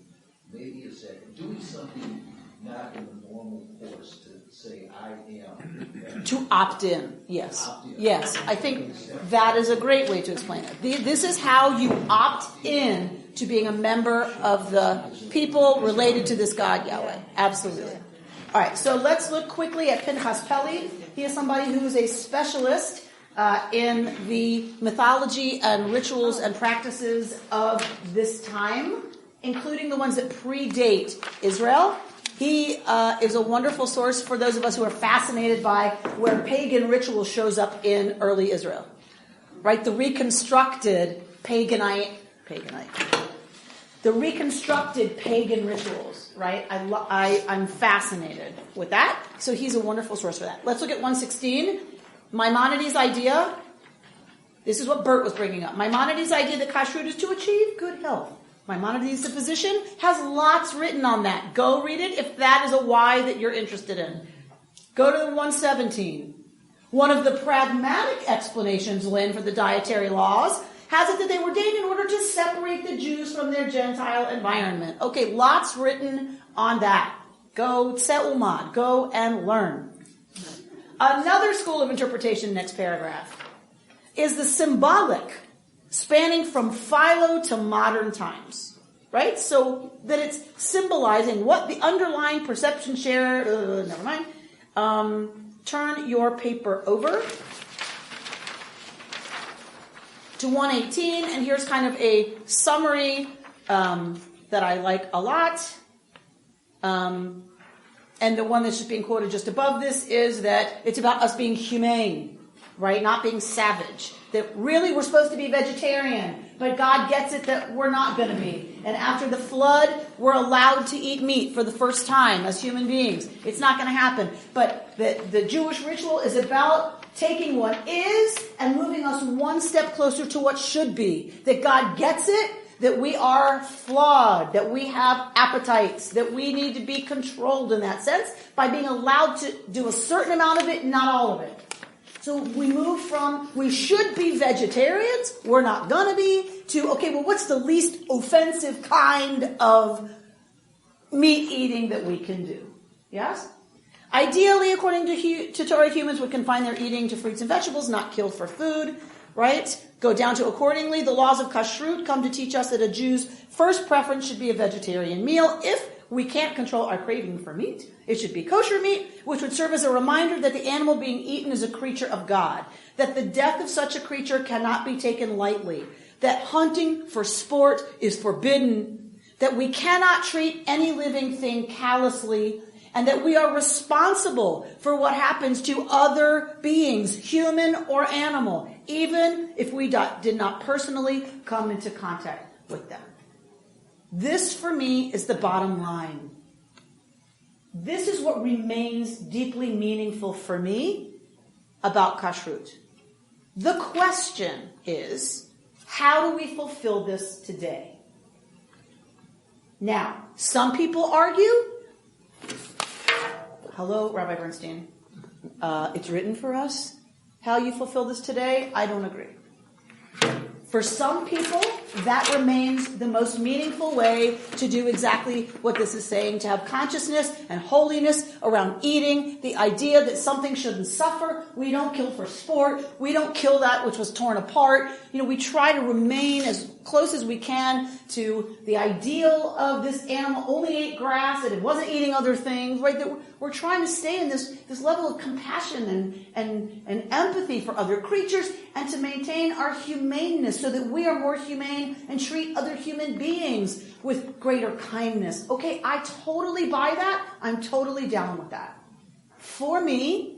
maybe a second, doing something not in the normal course to say, I am. To opt in, yes. Yes, I think that is a great way to explain it. This is how you opt in to being a member of the people related to this God, Yahweh. Absolutely. All right, so let's look quickly at Pinchas Peli. He is somebody who is a specialist in the mythology and rituals and practices of this time, including the ones that predate Israel. He is a wonderful source for those of us who are fascinated by where pagan ritual shows up in early Israel. Right? The reconstructed the reconstructed pagan rituals, right? I'm fascinated with that. So he's a wonderful source for that. Let's look at 116. Maimonides' idea. This is what Bert was bringing up. Maimonides' idea that kashrut is to achieve good health. Maimonides, the physician, has lots written on that. Go read it if that is a why that you're interested in. Go to the 117. One of the pragmatic explanations, Lynn, for the dietary laws has it that they were ordained in order to separate the Jews from their Gentile environment. Okay, lots written on that. Go tse'umad, go and learn. Another school of interpretation, next paragraph, is the symbolic, spanning from Philo to modern times. Right? So that it's symbolizing what the underlying perception share, never mind. Turn your paper over to 118, and here's kind of a summary that I like a lot. And the one that's just being quoted just above this is that it's about us being humane, right? Not being savage. That really we're supposed to be vegetarian, but God gets it that we're not going to be. And after the flood, we're allowed to eat meat for the first time as human beings. It's not going to happen. But the Jewish ritual is about taking what is and moving us one step closer to what should be. That God gets it, that we are flawed, that we have appetites, that we need to be controlled in that sense by being allowed to do a certain amount of it, not all of it. So we move from, we should be vegetarians, we're not gonna be, to, okay, well, what's the least offensive kind of meat eating that we can do? Yes? Ideally, according to Torah, humans would confine their eating to fruits and vegetables, not kill for food, right? Go down to accordingly. The laws of kashrut come to teach us that a Jew's first preference should be a vegetarian meal. If we can't control our craving for meat, it should be kosher meat, which would serve as a reminder that the animal being eaten is a creature of God, that the death of such a creature cannot be taken lightly, that hunting for sport is forbidden, that we cannot treat any living thing callously, and that we are responsible for what happens to other beings, human or animal, even if we did not personally come into contact with them. This, for me, is the bottom line. This is what remains deeply meaningful for me about kashrut. The question is, how do we fulfill this today? Now, some people argue, hello, Rabbi Bernstein, it's written for us. How you fulfill this today, I don't agree. For some people, that remains the most meaningful way to do exactly what this is saying, to have consciousness and holiness around eating, the idea that something shouldn't suffer. We don't kill for sport. We don't kill that which was torn apart. We try to remain as close as we can to the ideal of this animal only ate grass and it wasn't eating other things, right? That we're trying to stay in this level of compassion and empathy for other creatures and to maintain our humaneness so that we are more humane and treat other human beings with greater kindness. Okay, I totally buy that. I'm totally down with that. For me,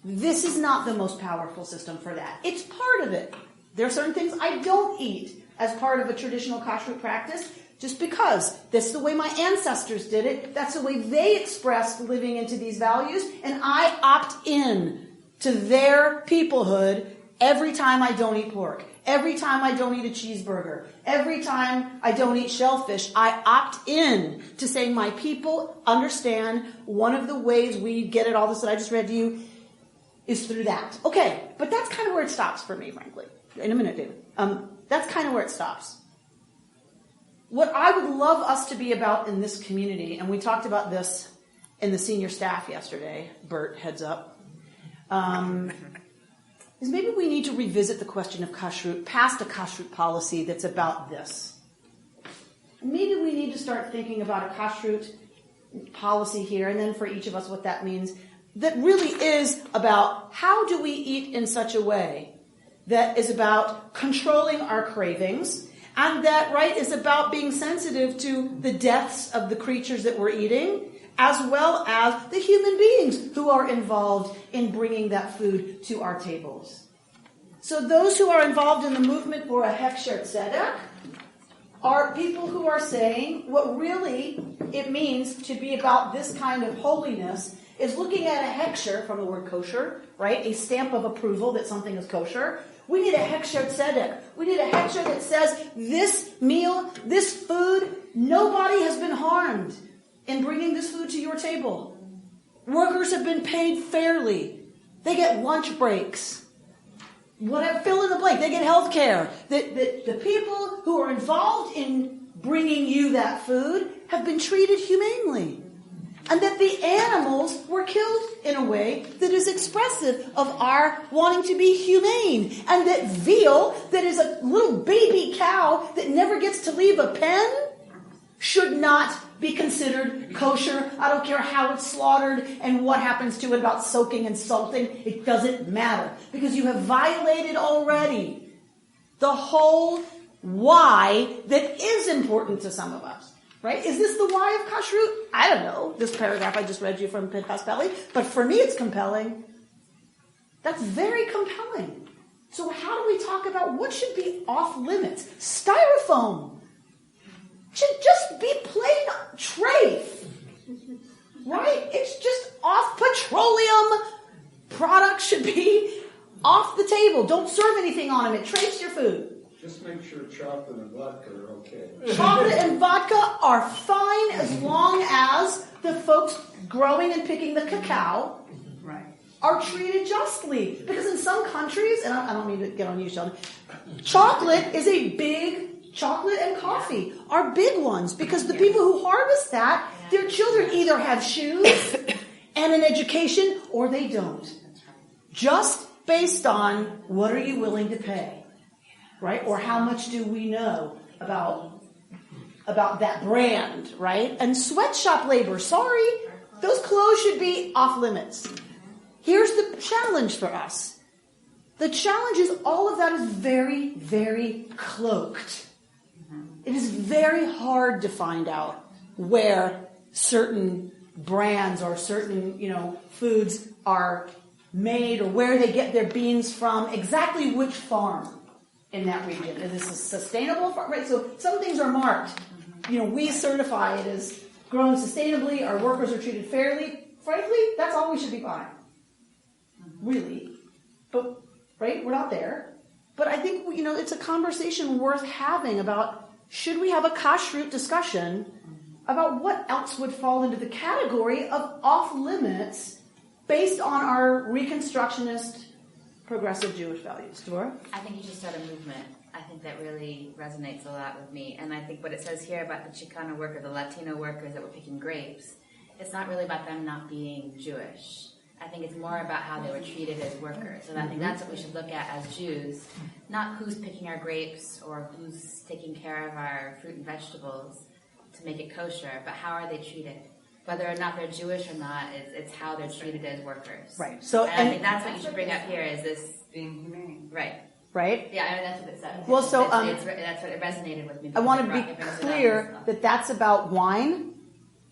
this is not the most powerful system for that. It's part of it. There are certain things I don't eat as part of a traditional kashrut practice just because that's the way my ancestors did it. That's the way they expressed living into these values. And I opt in to their peoplehood every time I don't eat pork. Every time I don't eat a cheeseburger. Every time I don't eat shellfish. I opt in to saying my people understand one of the ways we get at all this that I just read to you is through that. Okay, but that's kind of where it stops for me, frankly. In a minute, David. That's kind of where it stops. What I would love us to be about in this community, and we talked about this in the senior staff yesterday, Bert, heads up, is maybe we need to revisit the question of kashrut, past a kashrut policy that's about this. Maybe we need to start thinking about a kashrut policy here, and then for each of us what that means that really is about how do we eat in such a way that is about controlling our cravings, and that, right, is about being sensitive to the deaths of the creatures that we're eating, as well as the human beings who are involved in bringing that food to our tables. So those who are involved in the movement for a Hechsher Tzedek are people who are saying what really it means to be about this kind of holiness is looking at a Hechsher, from the word kosher, right? A stamp of approval that something is kosher. We need a Hechsher Tzedek. We need a Hechsher that says this meal, this food, nobody has been harmed in bringing this food to your table. Workers have been paid fairly. They get lunch breaks. Whatever, fill in the blank. They get health care. The people who are involved in bringing you that food have been treated humanely. And that the animals were killed in a way that is expressive of our wanting to be humane. And that veal, that is a little baby cow that never gets to leave a pen, should not be considered kosher. I don't care how it's slaughtered and what happens to it about soaking and salting. It doesn't matter. Because you have violated already the whole why that is important to some of us. Right? Is this the why of kashrut? I don't know. This paragraph I just read you from Pinchas Pelly. But for me it's compelling. That's very compelling. So how do we talk about what should be off limits? Styrofoam should just be plain trafe. Right? It's just off. Petroleum products should be off the table. Don't serve anything on them. It trafes your food. Just make sure chocolate and vodka are okay. Chocolate and vodka are fine as long as the folks growing and picking the cacao are treated justly. Because in some countries, and I don't mean to get on you, Sheldon, chocolate is a big, chocolate and coffee are big ones. Because the people who harvest that, their children either have shoes and an education or they don't. Just based on what are you willing to pay. Right? Or how much do we know about that brand, right? And sweatshop labor, sorry, those clothes should be off limits. Here's the challenge for us. The challenge is all of that is very, very cloaked. It is very hard to find out where certain brands or certain, foods are made or where they get their beans from, exactly which farm in that region. Is this a sustainable farm? Right, so some things are marked. We certify it as grown sustainably, our workers are treated fairly. Frankly, that's all we should be buying. Really. But, right, we're not there. But I think, it's a conversation worth having about should we have a kashrut discussion about what else would fall into the category of off limits based on our Reconstructionist progressive Jewish values. Devorah? I think you should start a movement. I think that really resonates a lot with me. And I think what it says here about the Chicano worker, the Latino workers that were picking grapes, it's not really about them not being Jewish. I think it's more about how they were treated as workers. And I think that's what we should look at as Jews. Not who's picking our grapes or who's taking care of our fruit and vegetables to make it kosher, but how are they treated? Whether or not they're Jewish or not, it's how they're treated as workers. Right. So, and I think that's what you should bring up here is this being humane. Right. Right? Yeah, I mean, that's what it says. Well, so that's what it resonated with me. I want to be clear that that's about wine,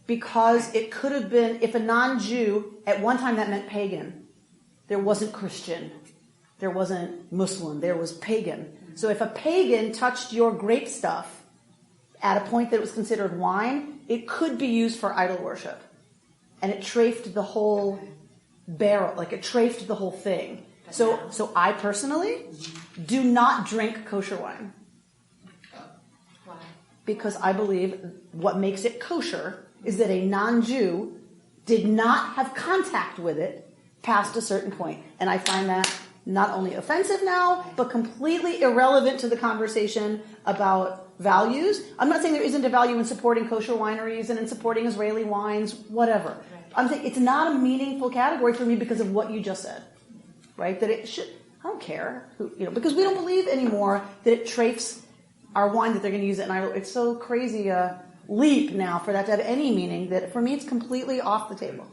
because it could have been, if a non-Jew, at one time that meant pagan. There wasn't Christian. There wasn't Muslim. There was pagan. So if a pagan touched your grape stuff at a point that it was considered wine, it could be used for idol worship. And it trafed the whole barrel, like it trafed the whole thing. So I personally do not drink kosher wine. Why? Because I believe what makes it kosher is that a non-Jew did not have contact with it past a certain point. And I find that not only offensive now, but completely irrelevant to the conversation about values. I'm not saying there isn't a value in supporting kosher wineries and in supporting Israeli wines, whatever. I'm saying it's not a meaningful category for me because of what you just said. Right? That it should, I don't care who, because we don't believe anymore that it trafes our wine, that they're going to use it. And it's so crazy a leap now for that to have any meaning that for me it's completely off the table.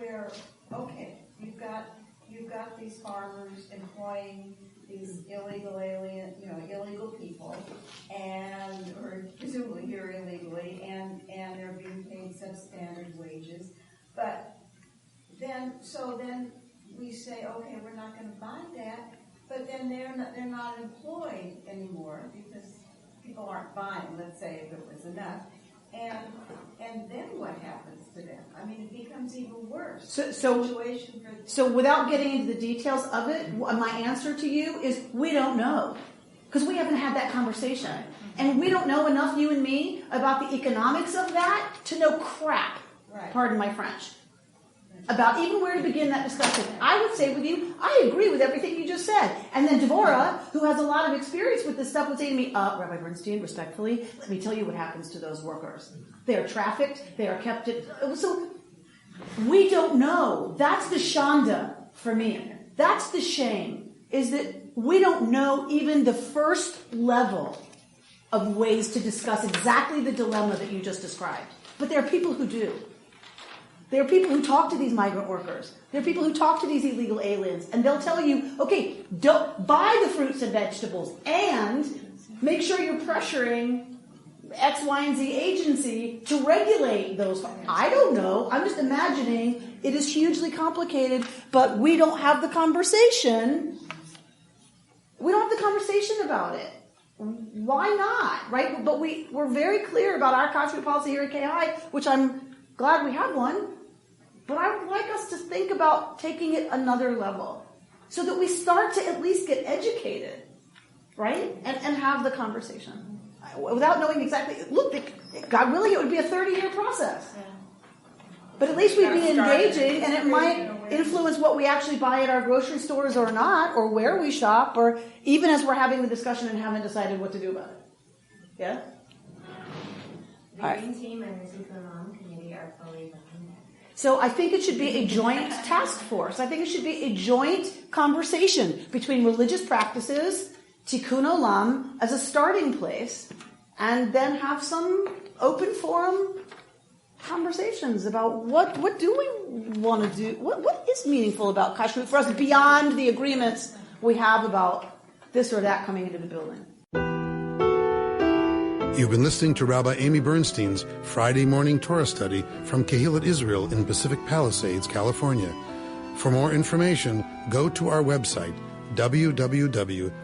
where, okay, you've got these farmers employing these illegal illegal people, or presumably here illegally, and they're being paid substandard wages. But then we say, okay, we're not going to buy that. But then they're not employed anymore because people aren't buying. Let's say if it was enough. And then what happens to them? I mean, it becomes even worse. So without getting into the details of it, my answer to you is we don't know. Because we haven't had that conversation. And we don't know enough, you and me, about the economics of that to know crap. Right. Pardon my French. About even where to begin that discussion. I would say with you, I agree with everything you just said. And then Devorah, who has a lot of experience with this stuff, would say to me, Rabbi Bernstein, respectfully, let me tell you what happens to those workers. They are trafficked. They are kept. So we don't know. That's the shanda for me. That's the shame, is that we don't know even the first level of ways to discuss exactly the dilemma that you just described. But there are people who do. There are people who talk to these migrant workers. There are people who talk to these illegal aliens, and they'll tell you, okay, don't buy the fruits and vegetables, and make sure you're pressuring X, Y, and Z agency to regulate those. I don't know. I'm just imagining it is hugely complicated, but we don't have the conversation. We don't have the conversation about it. Why not, right? But we're very clear about our kashrut policy here at KI, which I'm glad we have one. But I would like us to think about taking it another level so that we start to at least get educated, right? And have the conversation. Without knowing exactly, look, God willing, it would be a 30-year process. Yeah. But at least we'd be engaging, and it might influence what we actually buy at our grocery stores or not, or where we shop, or even as we're having the discussion and haven't decided what to do about it. Yeah? The Green Team and the Tikkun Committee are fully behind that. So I think it should be a joint task force. I think it should be a joint conversation between religious practices, Tikkun Olam, as a starting place, and then have some open forum conversations about what do we want to do, what is meaningful about kashrut for us beyond the agreements we have about this or that coming into the building. You've been listening to Rabbi Amy Bernstein's Friday morning Torah study from Kehillat Israel in Pacific Palisades, California. For more information, go to our website, www.ourki.org.